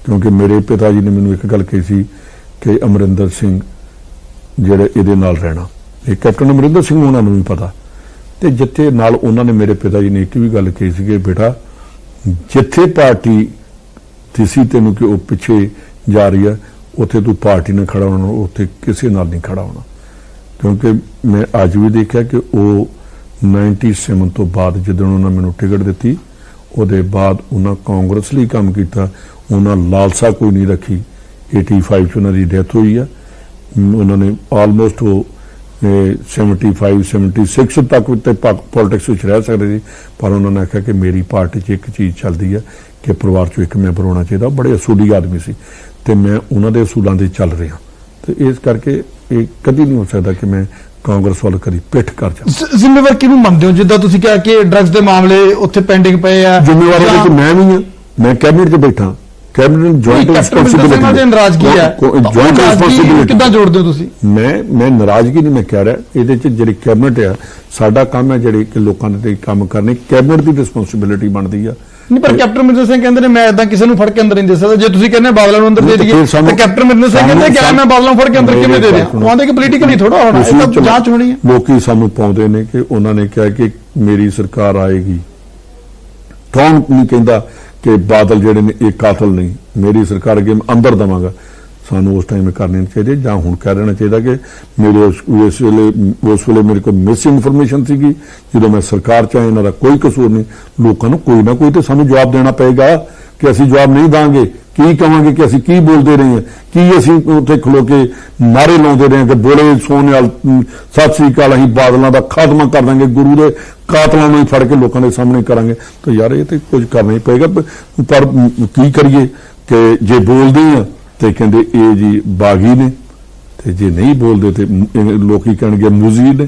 ਕਿਉਂਕਿ ਮੇਰੇ ਪਿਤਾ ਜੀ ਨੇ ਮੈਨੂੰ ਇੱਕ ਗੱਲ ਕਹੀ ਸੀ ਕਿ ਅਮਰਿੰਦਰ ਸਿੰਘ ਜਿਹੜੇ ਇਹਦੇ ਨਾਲ ਰਹਿਣਾ, ਇਹ ਕੈਪਟਨ ਅਮਰਿੰਦਰ ਸਿੰਘ ਉਹਨਾਂ ਨੂੰ ਵੀ ਪਤਾ। ਤੇ ਜਿੱਥੇ ਨਾਲ ਉਹਨਾਂ ਨੇ ਮੇਰੇ ਪਿਤਾ ਜੀ ਨੇ ਇੱਕ ਵੀ ਗੱਲ ਕਹੀ ਸੀ ਕਿ ਬੇਟਾ ਜਿੱਥੇ ਪਾਰਟੀ ਤੁਸੀਂ ਤੈਨੂੰ ਕਿ ਉਹ ਪਿੱਛੇ ਜਾ ਰਹੀ ਹੈ ਉੱਥੇ ਤੂੰ ਪਾਰਟੀ ਨਾਲ ਖੜਾ ਹੋਣਾ, ਉੱਥੇ ਕਿਸੇ ਨਾਲ ਨਹੀਂ ਖੜਾ ਹੋਣਾ। ਕਿਉਂਕਿ ਮੈਂ ਅੱਜ ਵੀ ਦੇਖਿਆ ਕਿ ਉਹ 97 ਤੋਂ ਬਾਅਦ ਜਦੋਂ ਉਹਨਾਂ ਨੇ ਮੈਨੂੰ ਟਿਕਟ ਦਿੱਤੀ ਉਹਦੇ ਬਾਅਦ ਉਹਨਾਂ ਕਾਂਗਰਸ ਲਈ ਕੰਮ ਕੀਤਾ। ਉਹਨਾਂ ਲਾਲਸਾ ਕੋਈ ਨਹੀਂ ਰੱਖੀ। 85 ਚ ਉਹਨਾਂ ਦੀ ਡੈਥ ਹੋਈ ਆ। ਉਹਨਾਂ ਨੇ ਆਲਮੋਸਟ ਉਹ 75-76 ਤੱਕ ਤੇ ਪੋਲਿਟਿਕਸ ਵਿੱਚ ਰਹਿ ਸਕਦੇ ਸੀ, ਪਰ ਉਹਨਾਂ ਨੇ ਆਖਿਆ ਕਿ ਮੇਰੀ ਪਾਰਟੀ 'ਚ ਇੱਕ ਚੀਜ਼ ਚੱਲਦੀ ਹੈ ਕਿ ਪਰਿਵਾਰ 'ਚੋਂ ਇੱਕ ਮੈਂਬਰ ਹੋਣਾ ਚਾਹੀਦਾ। ਬੜੇ ਅਸੂਲੀ ਆਦਮੀ ਸੀ ਤੇ ਮੈਂ ਉਹਨਾਂ ਦੇ ਅਸੂਲਾਂ ਦੇ ਚੱਲ ਰਿਹਾ ਤੇ ਇਸ ਕਰਕੇ ਇਹ ਕਦੀ ਨਹੀਂ ਹੋ ਸਕਦਾ ਕਿ ਮੈਂ ਕਾਂਗਰਸ ਵੱਲ ਕਦੀ ਪਿੱਠ ਕਰ ਜਾਵਾਂ। ਜ਼ਿੰਮੇਵਾਰ ਕਿਹਨੂੰ ਮੰਨਦੇ ਹੋ? ਜਿੱਦਾਂ ਤੁਸੀਂ ਕਿਹਾ ਕਿ ਡਰੱਗਸ ਦੇ ਮਾਮਲੇ ਉੱਥੇ ਪੈਂਡਿੰਗ ਪਏ ਆ, ਜ਼ਿੰਮੇਵਾਰ ਉਹਦੇ 'ਚ ਮੈਂ ਵੀ ਹਾਂ। ਮੈਂ ਕੈਬਨਿਟ 'ਚ ਬੈਠਾ, ਕੈਬਨਿਟ ਜੁਆਇੰਟ ਰਿਸਪੌਂਸਿਬਿਲਿਟੀ, ਨਾਰਾਜ਼ਗੀ ਹੈ, ਜੁਆਇੰਟ ਰਿਸਪੌਂਸਿਬਿਲਿਟੀ ਕਿੱਦਾਂ ਜੋੜਦੇ ਹੋ ਤੁਸੀਂ? ਮੈਂ ਨਾਰਾਜ਼ਗੀ ਨਹੀਂ ਮੈਂ ਕਹਿ ਰਿਹਾ। ਇਹਦੇ 'ਚ ਜਿਹੜੀ ਕੈਬਨਿਟ ਆ, ਸਾਡਾ ਕੰਮ ਹੈ ਜਿਹੜੇ ਕਿ ਲੋਕਾਂ ਦੇ ਕੰਮ ਕਰਨੇ, ਕੈਬਨਿਟ ਦੀ ਰਿਸਪੌਂਸਿਬਿਲਿਟੀ ਬਣਦੀ ਆ। ਨਹੀਂ, ਪਰ ਕੈਪਟਨ ਅਮਰਿੰਦਰ ਸਿੰਘ ਕਹਿੰਦੇ ਨੇ ਮੈਂ ਇਦਾਂ ਕਿਸੇ ਨੂੰ ਫੜ ਕੇ ਅੰਦਰ ਨਹੀਂ ਦੇ ਸਕਦਾ। ਜੇ ਤੁਸੀਂ ਕਹਿੰਦੇ ਬਾਦਲਾਂ ਨੂੰ ਅੰਦਰ ਦੇ ਦਈਏ ਤਾਂ ਕੈਪਟਨ ਅਮਰਿੰਦਰ ਸਿੰਘ ਕਹਿੰਦੇ ਕਿ ਮੈਂ ਬਾਦਲਾਂ ਨੂੰ ਫੜ ਕੇ ਅੰਦਰ ਕਿਵੇਂ ਦੇ ਦਿਆਂ? ਉਹ ਆਂਦੇ ਕਿ ਪੋਲੀਟੀਕਲੀ ਥੋੜਾ ਹੋਣਾ, ਇਹ ਤਾਂ ਜਾਂਚ ਹੋਣੀ ਹੈ। ਲੋਕੀ ਸਾਨੂੰ ਪਾਉਂਦੇ ਨੇ ਕਿ ਉਹਨਾਂ ਨੇ ਕਿਹਾ ਕਿ ਮੇਰੀ ਸਰਕਾਰ ਆਏਗੀ। ਕੌਣ ਨਹੀਂ ਕਹਿੰਦਾ ਕਿ ਬਾਦਲ ਜਿਹੜੇ ਨੇ ਇਹ ਕਾਤਲ ਨਹੀਂ, ਮੇਰੀ ਸਰਕਾਰ ਅੱਗੇ ਮੈਂ ਅੰਦਰ ਦੇਵਾਂਗਾ। ਸਾਨੂੰ ਉਸ ਟਾਈਮ ਕਰਨੀ ਚਾਹੀਦੀ ਜਾਂ ਹੁਣ ਕਹਿ ਦੇਣਾ ਚਾਹੀਦਾ ਕਿ ਮੇਰੇ ਉਸ ਵੇਲੇ ਮੇਰੇ ਕੋਲ ਮਿਸ ਇਨਫੋਰਮੇਸ਼ਨ ਸੀਗੀ ਜਦੋਂ ਮੈਂ ਸਰਕਾਰ 'ਚ ਆਇਆ। ਇਹਨਾਂ ਦਾ ਕੋਈ ਕਸੂਰ ਨਹੀਂ। ਲੋਕਾਂ ਨੂੰ ਕੋਈ ਨਾ ਕੋਈ ਤਾਂ ਸਾਨੂੰ ਜਵਾਬ ਦੇਣਾ ਪਏਗਾ ਕਿ ਅਸੀਂ ਜਵਾਬ ਨਹੀਂ ਦਾਂਗੇ। ਕੀ ਕਹਾਂਗੇ ਕਿ ਅਸੀਂ ਕੀ ਬੋਲਦੇ ਰਹੇ ਹਾਂ, ਕੀ ਅਸੀਂ ਉੱਥੇ ਖਲੋ ਕੇ ਨਾਰੇ ਲਾਉਂਦੇ ਰਹੇ ਕਿ ਬੋਲੇ ਸੋਨਿਆਲ ਸਤਿ ਸ੍ਰੀ ਅਕਾਲ, ਅਸੀਂ ਬਾਦਲਾਂ ਦਾ ਖਾਤਮਾ ਕਰ ਦਾਂਗੇ, ਗੁਰੂ ਦੇ ਕਾਤਲਾਂ ਨੂੰ ਹੀ ਫੜ ਕੇ ਲੋਕਾਂ ਦੇ ਸਾਹਮਣੇ ਕਰਾਂਗੇ। ਤਾਂ ਯਾਰ ਇਹ ਤਾਂ ਕੁਝ ਕਰਨਾ ਹੀ ਪਏਗਾ। ਪਰ ਕੀ ਕਰੀਏ ਕਿ ਜੇ ਬੋਲਦੇ ਆ ਤੇ ਕਹਿੰਦੇ ਇਹ ਜੀ ਬਾਗੀ ਨੇ, ਤੇ ਜੇ ਨਹੀਂ ਬੋਲਦੇ ਤੇ ਲੋਕੀ ਕਹਿਣਗੇ ਮੁਜ਼ੀਦ ਨੇ।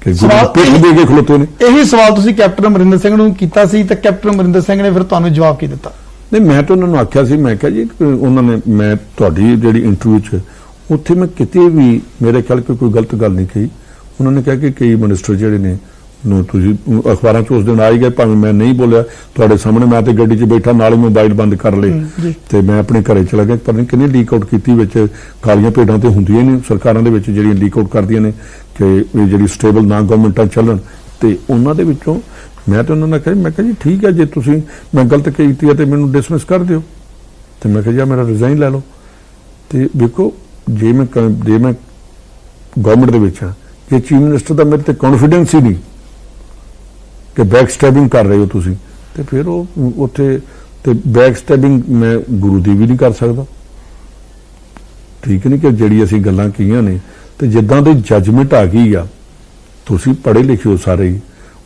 ਕਿ ਗੁਰੂ ਪਿੱਠ ਦੇ ਕੇ ਖਲੋਤੇ ਨੇ। ਇਹੀ ਸਵਾਲ ਤੁਸੀਂ ਕੈਪਟਨ ਅਮਰਿੰਦਰ ਸਿੰਘ ਨੂੰ ਕੀਤਾ ਸੀ ਤੇ ਕੈਪਟਨ ਅਮਰਿੰਦਰ ਸਿੰਘ ਨੇ ਫਿਰ ਤੁਹਾਨੂੰ ਜਵਾਬ ਕੀ ਦਿੱਤਾ? ਨਹੀਂ, ਮੈਂ ਤਾਂ ਉਹਨਾਂ ਨੂੰ ਆਖਿਆ ਸੀ, ਮੈਂ ਕਿਹਾ ਜੀ ਉਹਨਾਂ ਨੇ, ਮੈਂ ਤੁਹਾਡੀ ਜਿਹੜੀ ਇੰਟਰਵਿਊ 'ਚ ਉੱਥੇ ਮੈਂ ਕਿਤੇ ਵੀ ਮੇਰੇ ਖਿਆਲ ਕੋਈ ਗਲਤ ਗੱਲ ਨਹੀਂ ਕਹੀ। ਉਹਨਾਂ ਨੇ ਕਿਹਾ ਕਿ ਕਈ ਮਿਨਿਸਟਰ ਜਿਹੜੇ ਨੇ ਨੂੰ ਤੁਸੀਂ ਅਖਬਾਰਾਂ 'ਚ ਉਸ ਦਿਨ ਆ ਹੀ ਗਏ, ਭਾਵੇਂ ਮੈਂ ਨਹੀਂ ਬੋਲਿਆ ਤੁਹਾਡੇ ਸਾਹਮਣੇ, ਮੈਂ ਤੇ ਗੱਡੀ 'ਚ ਬੈਠਾ ਨਾਲ ਹੀ ਮੋਬਾਈਲ ਬੰਦ ਕਰ ਲਏ ਤੇ ਮੈਂ ਆਪਣੇ ਘਰੇ ਚਲਾ ਗਿਆ। ਪਰ ਕਿੰਨੀ ਲੀਕ ਆਊਟ ਕੀਤੀ ਵਿੱਚ ਕਾਲੀਆਂ ਭੇਡਾਂ ਤੇ ਹੁੰਦੀਆਂ ਨੇ ਸਰਕਾਰਾਂ ਦੇ ਵਿੱਚ ਜਿਹੜੀਆਂ ਲੀਕ ਆਊਟ ਕਰਦੀਆਂ ਨੇ ਕਿ ਇਹ ਜਿਹੜੀ ਸਟੇਬਲ ਨਾ ਗਵਰਨਮੈਂਟਾਂ ਚੱਲਣ, ਤੇ ਉਹਨਾਂ ਦੇ ਵਿੱਚੋਂ ਮੈਂ ਤਾਂ ਉਹਨਾਂ ਨਾਲ ਕਿਹਾ, ਮੈਂ ਕਿਹਾ ਜੀ ਠੀਕ ਹੈ, ਜੇ ਤੁਸੀਂ ਮੈਂ ਗਲਤ ਕੀਤੀ ਹੈ ਤੇ ਮੈਨੂੰ ਡਿਸਮਿਸ ਕਰ ਦਿਓ, ਤੇ ਮੈਂ ਕਿਹਾ ਜੀ ਮੇਰਾ ਰਿਜ਼ਾਈਨ ਲੈ ਲਓ। ਤੇ ਵੇਖੋ, ਜੇ ਮੈਂ ਗਵਰਨਮੈਂਟ ਦੇ ਵਿੱਚ ਹਾਂ, ਜੇ ਚੀਫ ਮਿਨਿਸਟਰ ਦਾ ਮੇਰੇ ਤੇ ਕੌਨਫੀਡੈਂਸ ਹੀ ਨਹੀਂ ਕਿ ਬੈਕ ਸਟੈਬਿੰਗ ਕਰ ਰਹੇ ਹੋ ਤੁਸੀਂ, ਤੇ ਫਿਰ ਉਹ ਉੱਥੇ ਤੇ ਬੈਕ ਸਟੈਬਿੰਗ ਮੈਂ ਗੁਰੂ ਦੀ ਵੀ ਨਹੀਂ ਕਰ ਸਕਦਾ। ਠੀਕ ਨਹੀਂ ਕਿ ਜਿਹੜੀ ਅਸੀਂ ਗੱਲਾਂ ਕੀਆਂ ਨੇ, ਤੇ ਜਿੱਦਾਂ ਦੀ ਜੱਜਮੈਂਟ ਆ ਗਈ ਆ, ਤੁਸੀਂ ਪੜ੍ਹੇ ਲਿਖੇ ਹੋ ਸਾਰੇ ਹੀ,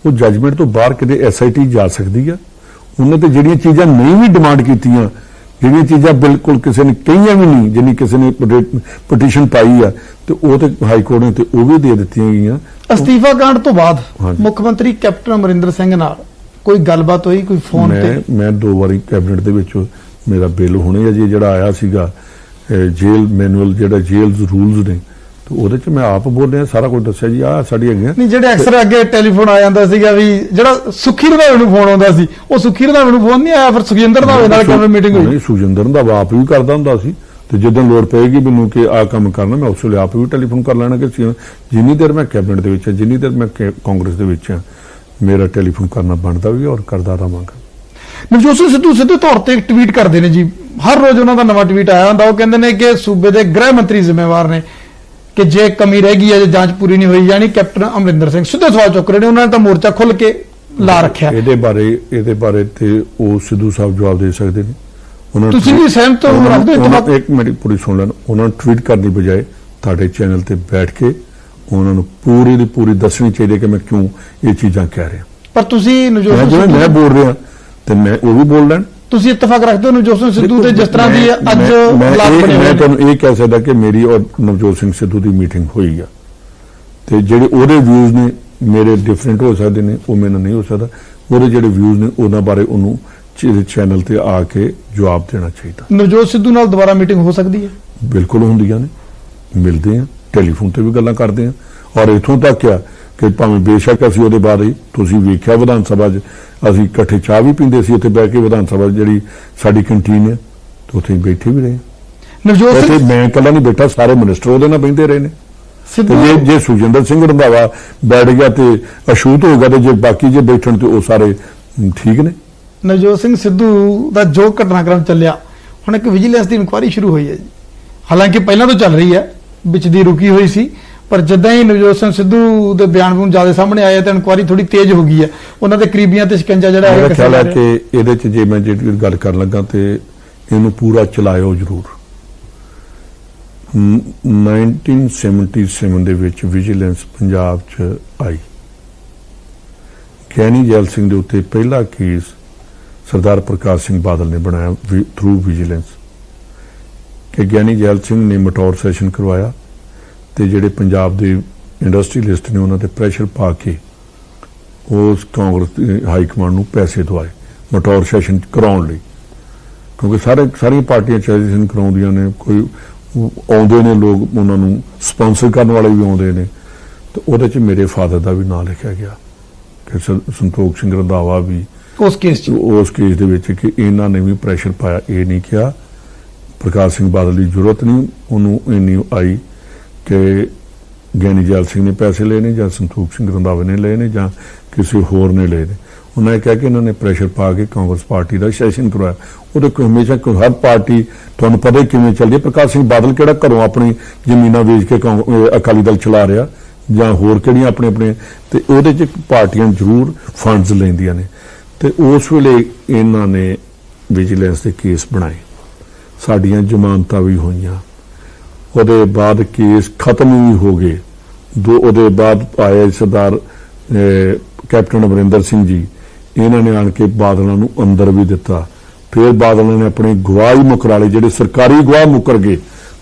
ਉਹ ਜੱਜਮੈਂਟ ਤੋਂ ਬਾਹਰ ਕਿਤੇ SIT ਜਾ ਸਕਦੀ ਆ। ਉਹਨਾਂ ਤੇ ਜਿਹੜੀਆਂ ਚੀਜ਼ਾਂ ਨਹੀਂ ਵੀ ਡਿਮਾਂਡ ਕੀਤੀਆਂ, ਜਿਹੜੀਆਂ ਚੀਜ਼ਾਂ ਬਿਲਕੁਲ ਕਿਸੇ ਨੇ ਕਹੀਆਂ ਵੀ ਨਹੀਂ, ਜਿੰਨੀ ਕਿਸੇ ਨੇ ਪਟੀਸ਼ਨ ਪਾਈ ਆ, ਤੇ ਉਹ ਤੇ ਹਾਈ ਕੋਰਟ ਨੇ ਤੇ ਉਹ ਵੀ ਦੇ ਦਿੱਤੀਆਂ ਗਈਆਂ। ਅਸਤੀਫਾ ਕਾਂਡ ਤੋਂ ਬਾਅਦ ਮੁੱਖ ਮੰਤਰੀ ਕੈਪਟਨ ਅਮਰਿੰਦਰ ਸਿੰਘ ਨਾਲ ਕੋਈ ਗੱਲਬਾਤ ਹੋਈ, ਕੋਈ ਫੋਨ ਤੇ? ਮੈਂ 2 ਵਾਰੀ ਕੈਬਨਿਟ ਦੇ ਵਿੱਚ ਮੇਰਾ ਬਿੱਲ ਹੁਣੇ ਅਜੇ ਜਿਹੜਾ ਆਇਆ ਸੀਗਾ ਜੇਲ ਮੈਨੂਅਲ, ਜਿਹੜਾ ਜੇਲਸ ਰੂਲਸ ਨੇ, ਤੇ ਉਹਦੇ 'ਚ ਮੈਂ ਆਪ ਬੋਲਿਆ, ਸਾਰਾ ਕੁਝ ਦੱਸਿਆ ਜੀ ਆਹ ਸਾਡੀ ਹੈਗੀਆਂ। ਨਹੀਂ, ਜਿਹੜੇ ਅਕਸਰ ਅੱਗੇ ਟੈਲੀਫੋਨ ਆ ਜਾਂਦਾ ਸੀਗਾ ਵੀ ਜਿਹੜਾ ਸੁਖੀ ਰੰਧਾਵੇ ਨੂੰ ਫੋਨ ਆਉਂਦਾ ਸੀ, ਉਹ ਸੁਖੀ ਰੰਧਾਵੇ ਨੂੰ ਫੋਨ ਨਹੀਂ ਆਇਆ, ਫਿਰ ਸੁਖਜਿੰਦਰ ਰੰਧਾਵੇ ਨਾਲ ਕਿਵੇਂ ਮੀਟਿੰਗ ਹੋਈ? ਨਹੀਂ, ਸੁਖਜਿੰਦਰ ਰੰਧਾਵਾ ਆਪ ਵੀ ਕਰਦਾ ਹੁੰਦਾ ਸੀ, ਤੇ ਜਦੋਂ ਲੋੜ ਪਏਗੀ ਮੈਨੂੰ ਕਿ ਆਹ ਕੰਮ ਕਰਨਾ, ਮੈਂ ਉਸ ਵੇਲੇ ਆਪ ਵੀ ਟੈਲੀਫੋਨ ਕਰ ਲੈਣਾ। ਕਿ ਜਿੰਨੀ ਦੇਰ ਮੈਂ ਕੈਬਨਿਟ ਦੇ ਵਿੱਚ, ਜਿੰਨੀ ਦੇਰ ਮੈਂ ਕਾਂਗਰਸ ਦੇ ਵਿੱਚ, ਮੇਰਾ ਟੈਲੀਫੋਨ ਕਰਨਾ ਬਣਦਾ ਵੀ ਔਰ ਕਰਦਾ ਰਹਾਂਗਾ। ਨਵਜੋਤ ਸਿੰਘ ਸਿੱਧੂ ਸਿੱਧੇ ਤੌਰ ਤੇ ਇੱਕ ਟਵੀਟ ਕਰਦੇ ਨੇ ਜੀ, ਹਰ ਰੋਜ਼ ਉਹਨਾਂ ਦਾ ਨਵਾਂ ਟਵੀਟ ਆਇਆ ਹੁੰਦਾ। ਉਹ ਕਹਿੰਦੇ ਨੇ ਕਿ ਸੂਬੇ ਦੇ ਗ੍ਰਹਿ ਮੰਤਰੀ ਜ਼ਿੰਮੇਵਾਰ ਨੇ ਕਿ ਜੇ ਕਮੀ ਰਹਿ ਗਈ ਹੈ, ਜੇ ਜਾਂਚ ਪੂਰੀ ਨਹੀਂ ਹੋਈ, ਯਾਨੀ ਕੈਪਟਨ ਅਮਰਿੰਦਰ ਸਿੰਘ ਸਿੱਧੇ ਸਵਾਲ ਚੁੱਕ ਰਹੇ ਨੇ। ਉਹਨਾਂ ਨੇ ਤਾਂ ਮੋਰਚਾ ਖੁੱਲ ਕੇ ਲਾ ਰੱਖਿਆ। ਇਹਦੇ ਬਾਰੇ ਤੇ ਉਹ ਸਿੱਧੂ ਸਾਹਿਬ ਜਵਾਬ ਦੇ ਸਕਦੇ ਨੇ। ਤੁਸੀਂ ਵੀ ਸਹਿਮਤ ਹੋ? ਰੱਖਦੇ ਹੋ? ਇੱਕ ਮਿੰਟ ਪੂਰੀ ਸੁਣ ਲੈਣ। ਉਹਨਾਂ ਨੂੰ ਟਵੀਟ ਕਰਨ ਦੀ ਬਜਾਏ ਤੁਹਾਡੇ ਚੈਨਲ ਤੇ ਬੈਠ ਕੇ ਉਹਨਾਂ ਨੂੰ ਪੂਰੀ ਦੀ ਪੂਰੀ ਦੱਸਣੀ ਚਾਹੀਦੀ ਕਿ ਮੈਂ ਕਿਉਂ ਇਹ ਚੀਜ਼ਾਂ ਕਹਿ ਰਿਹਾ। ਪਰ ਤੁਸੀਂ ਨਵਜੋਤ ਸਿੰਘ ਮੈਂ ਬੋਲ ਰਿਹਾ ਤੇ ਮੈਂ ਉਹ ਵੀ ਬੋਲ ਲੈਣ। ਤੁਸੀਂ ਇਤਫਾਕ ਰੱਖਦੇ ਹੋ ਨਵਜੋਤ ਸਿੰਘ ਸਿੱਧੂ ਤੇ ਜਿਸ ਤਰ੍ਹਾਂ ਦੀ ਅੱਜ ਹਾਲਾਤ ਬਣੇ ਹੋਏ? ਮੈਂ ਤੁਹਾਨੂੰ ਇਹ ਕਹਿ ਸਕਦਾ ਕਿ ਮੇਰੀ ਔਰ ਨਵਜੋਤ ਸਿੰਘ ਸਿੱਧੂ ਦੀ ਮੀਟਿੰਗ ਹੋਈ ਆ, ਤੇ ਜਿਹੜੇ ਉਹਦੇ ਵਿਊਜ਼ ਨੇ ਮੇਰੇ ਡਿਫਰੈਂਟ ਹੋ ਸਕਦੇ ਨੇ, ਉਹ ਮੇਰੇ ਨਾਲ ਨਹੀਂ ਹੋ ਸਕਦਾ। ਉਹਦੇ ਜਿਹੜੇ ਵਿਊਜ਼ ਨੇ ਉਹਨਾਂ ਬਾਰੇ ਉਹਨੂੰ ਚੈਨਲ ਤੇ ਆ ਕੇ ਜਵਾਬ ਦੇਣਾ ਚਾਹੀਦਾ। ਨਵਜੋਤ ਸਿੱਧੂ ਨਾਲ ਦੁਬਾਰਾ ਮੀਟਿੰਗ ਹੋ ਸਕਦੀ ਹੈ? ਬਿਲਕੁਲ ਹੁੰਦੀਆਂ ਨੇ, ਮਿਲਦੇ ਆ, ਟੈਲੀਫੋਨ ਤੇ ਵੀ ਗੱਲਾਂ ਕਰਦੇ ਆ, ਔਰ ਇਥੋਂ ਤੱਕ ਆ ਕਿ ਭਾਵੇਂ ਬੇਸ਼ੱਕ ਅਸੀਂ ਉਹਦੇ ਬਾਰੇ, ਤੁਸੀਂ ਵੇਖਿਆ ਵਿਧਾਨ ਸਭਾ 'ਚ ਅਸੀਂ ਇਕੱਠੇ ਚਾਹ ਵੀ ਪੀਂਦੇ ਸੀ ਉੱਥੇ ਬਹਿ ਕੇ, ਵਿਧਾਨ ਸਭਾ ਜਿਹੜੀ ਸਾਡੀ ਕੰਟੀਨ ਹੈ, ਤੇ ਉੱਥੇ ਬੈਠੇ ਵੀ ਰਹੇ। ਨਵਜੋਤ ਸਿੰਘ ਮੈਂ ਇਕੱਲਾ ਨਹੀਂ ਬੈਠਾ, ਸਾਰੇ ਮਿਨਿਸਟਰ ਉਹਦੇ ਨਾਲ ਬਹਿੰਦੇ ਰਹੇ ਨੇ। ਜੇ ਸੁਖਜਿੰਦਰ ਸਿੰਘ ਰੰਧਾਵਾ ਬੈਠ ਗਿਆ ਤੇ ਅਛੂਤ ਹੋ ਗਿਆ, ਤੇ ਜੇ ਬਾਕੀ ਜੇ ਬੈਠਣ ਤੇ ਉਹ ਸਾਰੇ ਠੀਕ ਨੇ। ਨਵਜੋਤ ਸਿੰਘ ਸਿੱਧੂ ਦਾ ਜੋ ਘਟਨਾਕ੍ਰਮ ਚੱਲਿਆ, ਹੁਣ ਇੱਕ ਵਿਜੀਲੈਂਸ ਦੀ ਇਨਕੁਆਇਰੀ ਸ਼ੁਰੂ ਹੋਈ ਹੈ ਜੀ। ਹਾਲਾਂਕਿ ਪਹਿਲਾਂ ਤੋਂ ਚੱਲ ਰਹੀ ਹੈ, ਵਿੱਚ ਦੀ ਰੁਕੀ ਹੋਈ ਸੀ, ਪਰ ਜਿੱਦਾਂ ਹੀ ਨਵਜੋਤ ਸਿੰਘ ਸਿੱਧੂ ਦੇ ਬਿਆਨ ਜ਼ਿਆਦਾ ਸਾਹਮਣੇ ਆਏ ਤਾਂ ਇਨਕੁਆਇਰੀ ਥੋੜੀ ਤੇਜ਼ ਹੋ ਗਈ ਹੈ। ਉਹਨਾਂ ਦੇ ਕਰੀਬੀਆਂ ਤੇ ਸ਼ਿਕੰਜਾ ਜਿਹੜਾ ਹੈ ਖਿਆਲ ਹੈ ਕਿ ਇਹਦੇ 'ਚ ਜੇ ਮੈਂ ਜਿਹੜੀ ਗੱਲ ਕਰਨ ਲੱਗਾ ਤੇ ਇਹਨੂੰ ਪੂਰਾ ਚਲਾਇਓ ਜ਼ਰੂਰ। 1977 ਦੇ ਵਿੱਚ ਵਿਜੀਲੈਂਸ ਪੰਜਾਬ 'ਚ ਆਈ। ਗਿਆਨੀ ਜੈਲ ਸਿੰਘ ਦੇ ਉੱਤੇ ਪਹਿਲਾ ਕੇਸ ਸਰਦਾਰ ਪ੍ਰਕਾਸ਼ ਸਿੰਘ ਬਾਦਲ ਨੇ ਬਣਾਇਆ ਥਰੂ ਵਿਜੀਲੈਂਸ, ਕਿ ਗਿਆਨੀ ਜੈਲ ਸਿੰਘ ਨੇ ਮਟੌਰ ਸੈਸ਼ਨ ਕਰਵਾਇਆ, ਤੇ ਜਿਹੜੇ ਪੰਜਾਬ ਦੇ ਇੰਡਸਟਰੀਲਿਸਟ ਨੇ ਉਹਨਾਂ ਤੇ ਪ੍ਰੈਸ਼ਰ ਪਾ ਕੇ ਉਸ ਕਾਂਗਰਸ ਹਾਈ ਕਮਾਂਡ ਨੂੰ ਪੈਸੇ ਦਵਾਏ ਮਟੌਰ ਸੈਸ਼ਨ ਕਰਾਉਣ ਲਈ, ਕਿਉਂਕਿ ਸਾਰੀਆਂ ਪਾਰਟੀਆਂ ਸੈਸ਼ਨ ਕਰਾਉਂਦੀਆਂ ਨੇ, ਕੋਈ ਆਉਂਦੇ ਨੇ ਲੋਕ, ਉਹਨਾਂ ਨੂੰ ਸਪਾਂਸਰ ਕਰਨ ਵਾਲੇ ਵੀ ਆਉਂਦੇ ਨੇ। ਤੇ ਉਹਦੇ 'ਚ ਮੇਰੇ ਫਾਦਰ ਦਾ ਵੀ ਨਾਂ ਲਿਖਿਆ ਗਿਆ ਕਿ ਸੰਤੋਖ ਸਿੰਘ ਰੰਧਾਵਾ ਵੀ ਉਸ ਕੇਸ ਦੇ ਵਿੱਚ, ਕਿ ਇਹਨਾਂ ਨੇ ਵੀ ਪ੍ਰੈਸ਼ਰ ਪਾਇਆ। ਇਹ ਨਹੀਂ ਕਿਹਾ ਪ੍ਰਕਾਸ਼ ਸਿੰਘ ਬਾਦਲ ਦੀ ਜ਼ਰੂਰਤ ਨਹੀਂ ਉਹਨੂੰ ਇੰਨੀ ਆਈ ਕਿ ਗਿਆਨੀ ਜੈਲ ਸਿੰਘ ਨੇ ਪੈਸੇ ਲਏ ਨੇ, ਜਾਂ ਸੰਤੋਖ ਸਿੰਘ ਰੰਧਾਵੇ ਨੇ ਲਏ ਨੇ, ਜਾਂ ਕਿਸੇ ਹੋਰ ਨੇ ਲਏ ਨੇ। ਉਹਨਾਂ ਨੇ ਕਿਹਾ ਕਿ ਇਹਨਾਂ ਨੇ ਪ੍ਰੈਸ਼ਰ ਪਾ ਕੇ ਕਾਂਗਰਸ ਪਾਰਟੀ ਦਾ ਸੈਸ਼ਨ ਕਰਵਾਇਆ। ਉਹਦੇ ਕੋਈ ਹਮੇਸ਼ਾ ਹਰ ਪਾਰਟੀ ਤੁਹਾਨੂੰ ਪਤਾ ਹੀ ਕਿਵੇਂ ਚੱਲਦੀ ਹੈ। ਪ੍ਰਕਾਸ਼ ਸਿੰਘ ਬਾਦਲ ਕਿਹੜਾ ਘਰੋਂ ਆਪਣੀ ਜ਼ਮੀਨਾਂ ਵੇਚ ਕੇ ਅਕਾਲੀ ਦਲ ਚਲਾ ਰਿਹਾ, ਜਾਂ ਹੋਰ ਕਿਹੜੀਆਂ ਆਪਣੇ ਤੇ ਉਹਦੇ 'ਚ ਪਾਰਟੀਆਂ ਜ਼ਰੂਰ ਫੰਡਸ ਲੈਂਦੀਆਂ ਨੇ। ਤੇ ਉਸ ਵੇਲੇ ਇਹਨਾਂ ਨੇ ਵਿਜੀਲੈਂਸ ਦੇ ਕੇਸ ਬਣਾਏ, ਸਾਡੀਆਂ ਜ਼ਮਾਨਤਾਂ ਵੀ ਹੋਈਆਂ, ਉਹਦੇ ਬਾਅਦ ਕੇਸ ਖਤਮ ਵੀ ਹੋ ਗਏ। ਉਹਦੇ ਬਾਅਦ ਆਏ ਸਰਦਾਰ ਕੈਪਟਨ ਅਮਰਿੰਦਰ ਸਿੰਘ ਜੀ, ਇਹਨਾਂ ਨੇ ਆਣ ਕੇ ਬਾਦਲਾਂ ਨੂੰ ਅੰਦਰ ਵੀ ਦਿੱਤਾ। ਫਿਰ ਬਾਦਲਾਂ ਨੇ ਆਪਣੀ ਗਵਾਹ ਹੀ ਮੁਕਰਾ ਲਈ, ਜਿਹੜੇ ਸਰਕਾਰੀ ਗਵਾਹ ਮੁਕਰ ਗਏ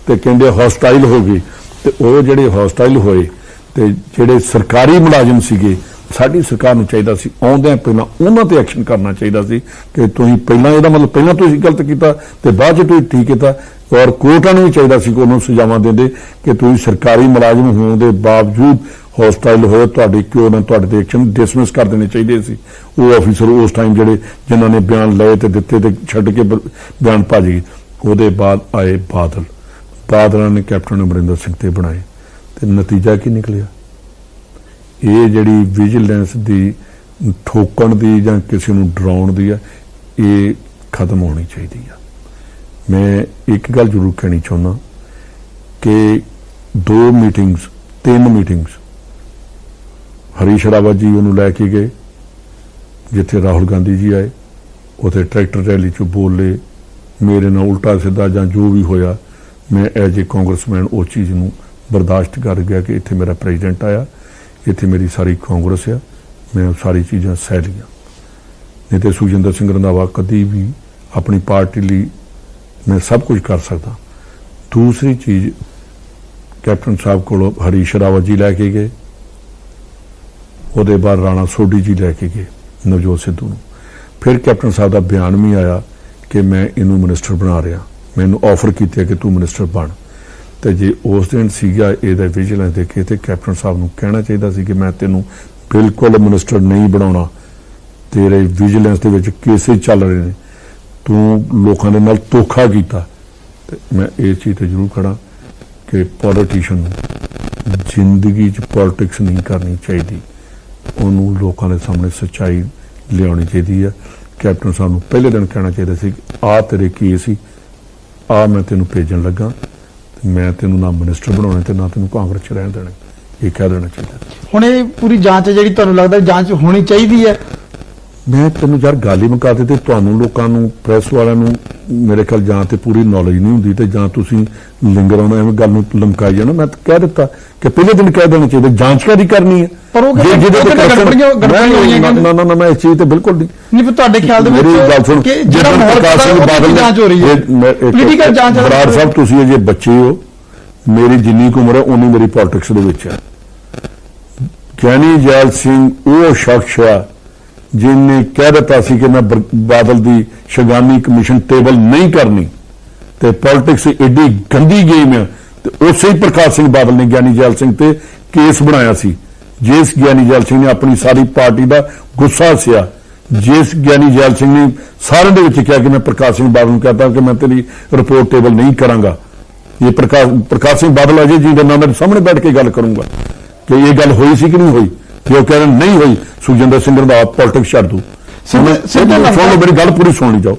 ਤੇ ਕਹਿੰਦੇ ਹੌਸਟਾਈਲ ਹੋ ਗਏ। ਤੇ ਉਹ ਜਿਹੜੇ ਹੌਸਟਾਈਲ ਹੋਏ ਤੇ ਜਿਹੜੇ ਸਰਕਾਰੀ ਮੁਲਾਜ਼ਮ ਸੀਗੇ ਸਾਡੀ ਸਰਕਾਰ ਨੂੰ ਚਾਹੀਦਾ ਸੀ ਆਉਂਦਿਆਂ ਪਹਿਲਾਂ ਉਹਨਾਂ ਤੇ ਐਕਸ਼ਨ ਕਰਨਾ ਚਾਹੀਦਾ ਸੀ ਕਿ ਤੁਸੀਂ ਪਹਿਲਾਂ ਇਹਦਾ ਮਤਲਬ ਪਹਿਲਾਂ ਤੁਸੀਂ ਗਲਤ ਕੀਤਾ ਤੇ ਬਾਅਦ ਚ ਤੁਸੀਂ ਠੀਕ ਕੀਤਾ ਔਰ ਕੋਰਟਾਂ ਨੂੰ ਵੀ ਚਾਹੀਦਾ ਸੀ ਕਿ ਉਹਨੂੰ ਸਜ਼ਾਵਾਂ ਦਿੰਦੇ ਕਿ ਤੁਸੀਂ ਸਰਕਾਰੀ ਮੁਲਾਜ਼ਮ ਹੋਣ ਦੇ ਬਾਵਜੂਦ ਹੌਸਟਾਈਲ ਹੋਏ ਤੁਹਾਡੇ ਕਿਉਂ ਨਾ ਤੁਹਾਡੇ ਤੇ ਐਕਸ਼ਨ ਡਿਸਮਿਸ ਕਰ ਦੇਣੇ ਚਾਹੀਦੇ ਸੀ ਉਹ ਆਫੀਸਰ ਉਸ ਟਾਈਮ ਜਿਹੜੇ ਜਿਨ੍ਹਾਂ ਨੇ ਬਿਆਨ ਲਏ ਤੇ ਦਿੱਤੇ ਤੇ ਛੱਡ ਕੇ ਬਿਆਨ ਭੱਜ ਗਏ। ਉਹਦੇ ਬਾਅਦ ਆਏ ਬਾਦਲਾਂ ਨੇ ਕੈਪਟਨ ਅਮਰਿੰਦਰ ਸਿੰਘ ਤੇ ਬਣਾਏ ਤੇ ਨਤੀਜਾ ਕੀ ਨਿਕਲਿਆ? ਇਹ ਜਿਹੜੀ ਵਿਜੀਲੈਂਸ ਦੀ ਠੋਕਣ ਦੀ ਜਾਂ ਕਿਸੇ ਨੂੰ ਡਰਾਉਣ ਦੀ ਆ ਇਹ ਖਤਮ ਹੋਣੀ ਚਾਹੀਦੀ ਆ। ਮੈਂ ਇੱਕ ਗੱਲ ਜ਼ਰੂਰ ਕਹਿਣੀ ਚਾਹੁੰਦਾ ਕਿ 3 ਮੀਟਿੰਗਸ ਹਰੀਸ਼ ਰਾਵਤ ਜੀ ਉਹਨੂੰ ਲੈ ਕੇ ਗਏ ਜਿੱਥੇ ਰਾਹੁਲ ਗਾਂਧੀ ਜੀ ਆਏ ਉੱਥੇ ਟਰੈਕਟਰ ਰੈਲੀ 'ਚ ਬੋਲੇ ਮੇਰੇ ਨਾਲ ਉਲਟਾ ਸਿੱਧਾ ਜਾਂ ਜੋ ਵੀ ਹੋਇਆ ਮੈਂ ਐਜ ਏ ਕਾਂਗਰਸਮੈਨ ਉਹ ਚੀਜ਼ ਨੂੰ ਬਰਦਾਸ਼ਤ ਕਰ ਗਿਆ ਕਿ ਇੱਥੇ ਮੇਰਾ ਪ੍ਰੈਜ਼ੀਡੈਂਟ ਆਇਆ ਇੱਥੇ ਮੇਰੀ ਸਾਰੀ ਕਾਂਗਰਸ ਆ ਮੈਂ ਉਹ ਸਾਰੀ ਚੀਜ਼ਾਂ ਸਹਿ ਲਈਆਂ। ਨਹੀਂ ਤੇ ਸੁਖਜਿੰਦਰ ਸਿੰਘ ਰੰਧਾਵਾ ਕਦੀ ਵੀ ਆਪਣੀ ਪਾਰਟੀ ਲਈ ਮੈਂ ਸਭ ਕੁਝ ਕਰ ਸਕਦਾ। ਦੂਸਰੀ ਚੀਜ਼ ਕੈਪਟਨ ਸਾਹਿਬ ਕੋਲੋਂ ਹਰੀਸ਼ ਰਾਵਤ ਜੀ ਲੈ ਕੇ ਗਏ ਉਹਦੇ ਬਾਅਦ ਰਾਣਾ ਸੋਢੀ ਜੀ ਲੈ ਕੇ ਗਏ ਨਵਜੋਤ ਸਿੱਧੂ ਨੂੰ ਫਿਰ ਕੈਪਟਨ ਸਾਹਿਬ ਦਾ ਬਿਆਨ ਵੀ ਆਇਆ ਕਿ ਮੈਂ ਇਹਨੂੰ ਮਿਨਿਸਟਰ ਬਣਾ ਰਿਹਾ ਮੈਨੂੰ ਆਫਰ ਕੀਤੀ ਕਿ ਤੂੰ ਮਿਨਿਸਟਰ ਬਣ ਤੇ ਜੇ ਉਸ ਦਿਨ ਸੀਗਾ ਇਹਦਾ ਵਿਜੀਲੈਂਸ ਦੇਖੇ ਤੇ ਕੈਪਟਨ ਸਾਹਿਬ ਨੂੰ ਕਹਿਣਾ ਚਾਹੀਦਾ ਸੀ ਕਿ ਮੈਂ ਤੈਨੂੰ ਬਿਲਕੁਲ ਮਿਨਿਸਟਰ ਨਹੀਂ ਬਣਾਉਣਾ ਤੇਰੇ ਵਿਜੀਲੈਂਸ ਦੇ ਵਿੱਚ ਕੇਸੇ ਚੱਲ ਰਹੇ ਨੇ ਤੂੰ ਲੋਕਾਂ ਦੇ ਨਾਲ ਧੋਖਾ ਕੀਤਾ। ਤੇ ਮੈਂ ਇਹ ਚੀਜ਼ ਤੇ ਜ਼ਰੂਰ ਖੜਾ ਕਿ ਪੋਲੀਟੀਸ਼ੀਅਨ ਨੂੰ ਜ਼ਿੰਦਗੀ 'ਚ ਪੋਲਿਟਿਕਸ ਨਹੀਂ ਕਰਨੀ ਚਾਹੀਦੀ ਉਹਨੂੰ ਲੋਕਾਂ ਦੇ ਸਾਹਮਣੇ ਸੱਚਾਈ ਲਿਆਉਣੀ ਚਾਹੀਦੀ ਹੈ। ਕੈਪਟਨ ਸਾਹਿਬ ਨੂੰ ਪਹਿਲੇ ਦਿਨ ਕਹਿਣਾ ਚਾਹੀਦਾ ਸੀ ਆਹ ਤੇਰੇ ਕੇਸ ਸੀ ਆਹ ਮੈਂ ਤੈਨੂੰ ਭੇਜਣ ਲੱਗਾ ਤੇ ਮੈਂ ਤੈਨੂੰ ਨਾ ਮਿਨਿਸਟਰ ਬਣਾਉਣਾ ਤੇ ਨਾ ਤੈਨੂੰ ਕਾਂਗਰਸ 'ਚ ਰਹਿਣ ਦੇਣਾ ਇਹ ਕਹਿ ਦੇਣਾ ਚਾਹੀਦਾ। ਹੁਣ ਇਹ ਪੂਰੀ ਜਾਂਚ ਹੈ ਜਿਹੜੀ ਤੁਹਾਨੂੰ ਲੱਗਦਾ ਜਾਂਚ ਹੋਣੀ ਚਾਹੀਦੀ ਹੈ? ਮੈਂ ਤੈਨੂੰ ਯਾਰ ਗੱਲ ਹੀ ਮੁਕਾ ਦਿੱਤੀ ਤੁਹਾਨੂੰ ਲੋਕਾਂ ਨੂੰ ਪ੍ਰੈਸ ਵਾਲਿਆਂ ਨੂੰ ਮੇਰੇ ਖਿਆਲ ਜਾਂ ਤੇ ਪੂਰੀ ਨੌਲੇਜ ਨਹੀਂ ਹੁੰਦੀ ਤੇ ਜਾਂ ਤੁਸੀਂ ਲਿੰਗਰਾਉਣਾ ਐਵੇਂ ਗੱਲ ਨੂੰ ਲਮਕਾਈ ਜਾਣਾ। ਮੈਂ ਕਹਿ ਦਿੱਤਾ ਕਿ ਪਹਿਲੇ ਦਿਨ ਕਹਿ ਦੇਣਾ ਚਾਹੀਦਾ ਜਾਂਚ ਕਾਹਦੀ ਕਰਨੀ ਹੈ ਪਰ ਉਹ ਗੜਬੜੀਆਂ ਹੋਈਆਂ ਨਾ ਮੈਂ ਇਸ ਚੀਜ਼ ਤੇ ਬਿਲਕੁਲ ਨਹੀਂ ਪਰ ਤੁਹਾਡੇ ਖਿਆਲ ਦੇ ਵਿੱਚ ਕਿ ਜਿਹੜਾ ਮਾਹੌਲ ਜਾਂਚ ਹੋ ਰਹੀ ਹੈ ਪੋਲੀਟੀਕਲ ਜਾਂਚ ਬਰਾੜ ਸਾਹਿਬ ਤੁਸੀਂ ਅਜੇ ਬੱਚੇ ਹੋ ਮੇਰੀ ਜਿੰਨੀ ਕੁ ਉਮਰ ਹੈ ਉਨੀ ਮੇਰੀ ਪੋਲਿਟਿਕਸ ਦੇ ਵਿੱਚ ਹੈ। ਗਿਆਨੀ ਜੈਲ ਸਿੰਘ ਉਹ ਸ਼ਖਸ ਆ ਜਿਨਨੇ ਕਹਿ ਦਿੱਤਾ ਸੀ ਕਿ ਮੈਂ ਬਾਦਲ ਦੀ ਸ਼ਗਾਨੀ ਕਮਿਸ਼ਨ ਟੇਬਲ ਨਹੀਂ ਕਰਨੀ ਤੇ ਪੋਲਿਟਿਕਸ ਏਡੀ ਗੰਦੀ ਗੇਮ ਹੈ ਤੇ ਉਸੇ ਹੀ ਪ੍ਰਕਾਸ਼ ਸਿੰਘ ਬਾਦਲ ਨੇ ਗਿਆਨੀ ਜੈਲ ਸਿੰਘ ਤੇ ਕੇਸ ਬਣਾਇਆ ਸੀ ਜਿਸ ਗਿਆਨੀ ਜੈਲ ਸਿੰਘ ਨੇ ਆਪਣੀ ਸਾਰੀ ਪਾਰਟੀ ਦਾ ਗੁੱਸਾ ਸਿਆ ਜਿਸ ਗਿਆਨੀ ਜੈਲ ਸਿੰਘ ਨੇ ਸਾਰਿਆਂ ਦੇ ਵਿੱਚ ਕਿਹਾ ਕਿ ਮੈਂ ਪ੍ਰਕਾਸ਼ ਸਿੰਘ ਬਾਦਲ ਨੂੰ ਕਹਤਾ ਕਿ ਮੈਂ ਤੇਰੀ ਰਿਪੋਰਟ ਟੇਬਲ ਨਹੀਂ ਕਰਾਂਗਾ। ਇਹ ਪ੍ਰਕਾਸ਼ ਸਿੰਘ ਬਾਦਲ ਅਜੇ ਜੀ ਦੇ ਨਾਲ ਮੇਰੇ ਸਾਹਮਣੇ ਬੈਠ ਕੇ ਗੱਲ ਕਰੂੰਗਾ ਕਿ ਇਹ ਗੱਲ ਹੋਈ ਸੀ ਕਿ ਨਹੀਂ ਹੋਈ ਤੇ ਉਹ ਕਹਿ ਨਹੀਂ ਹੋਈ ਸੁਖਜਿੰਦਰ ਸਿੰਘ ਰੰਧਾਵਾ ਪੋਲਿਟਿਕਸ ਛੱਡ ਦੂ। ਸੁਣ ਲਓ ਮੇਰੀ ਗੱਲ ਪੂਰੀ ਸੁਣ ਲਈ ਜਾਓ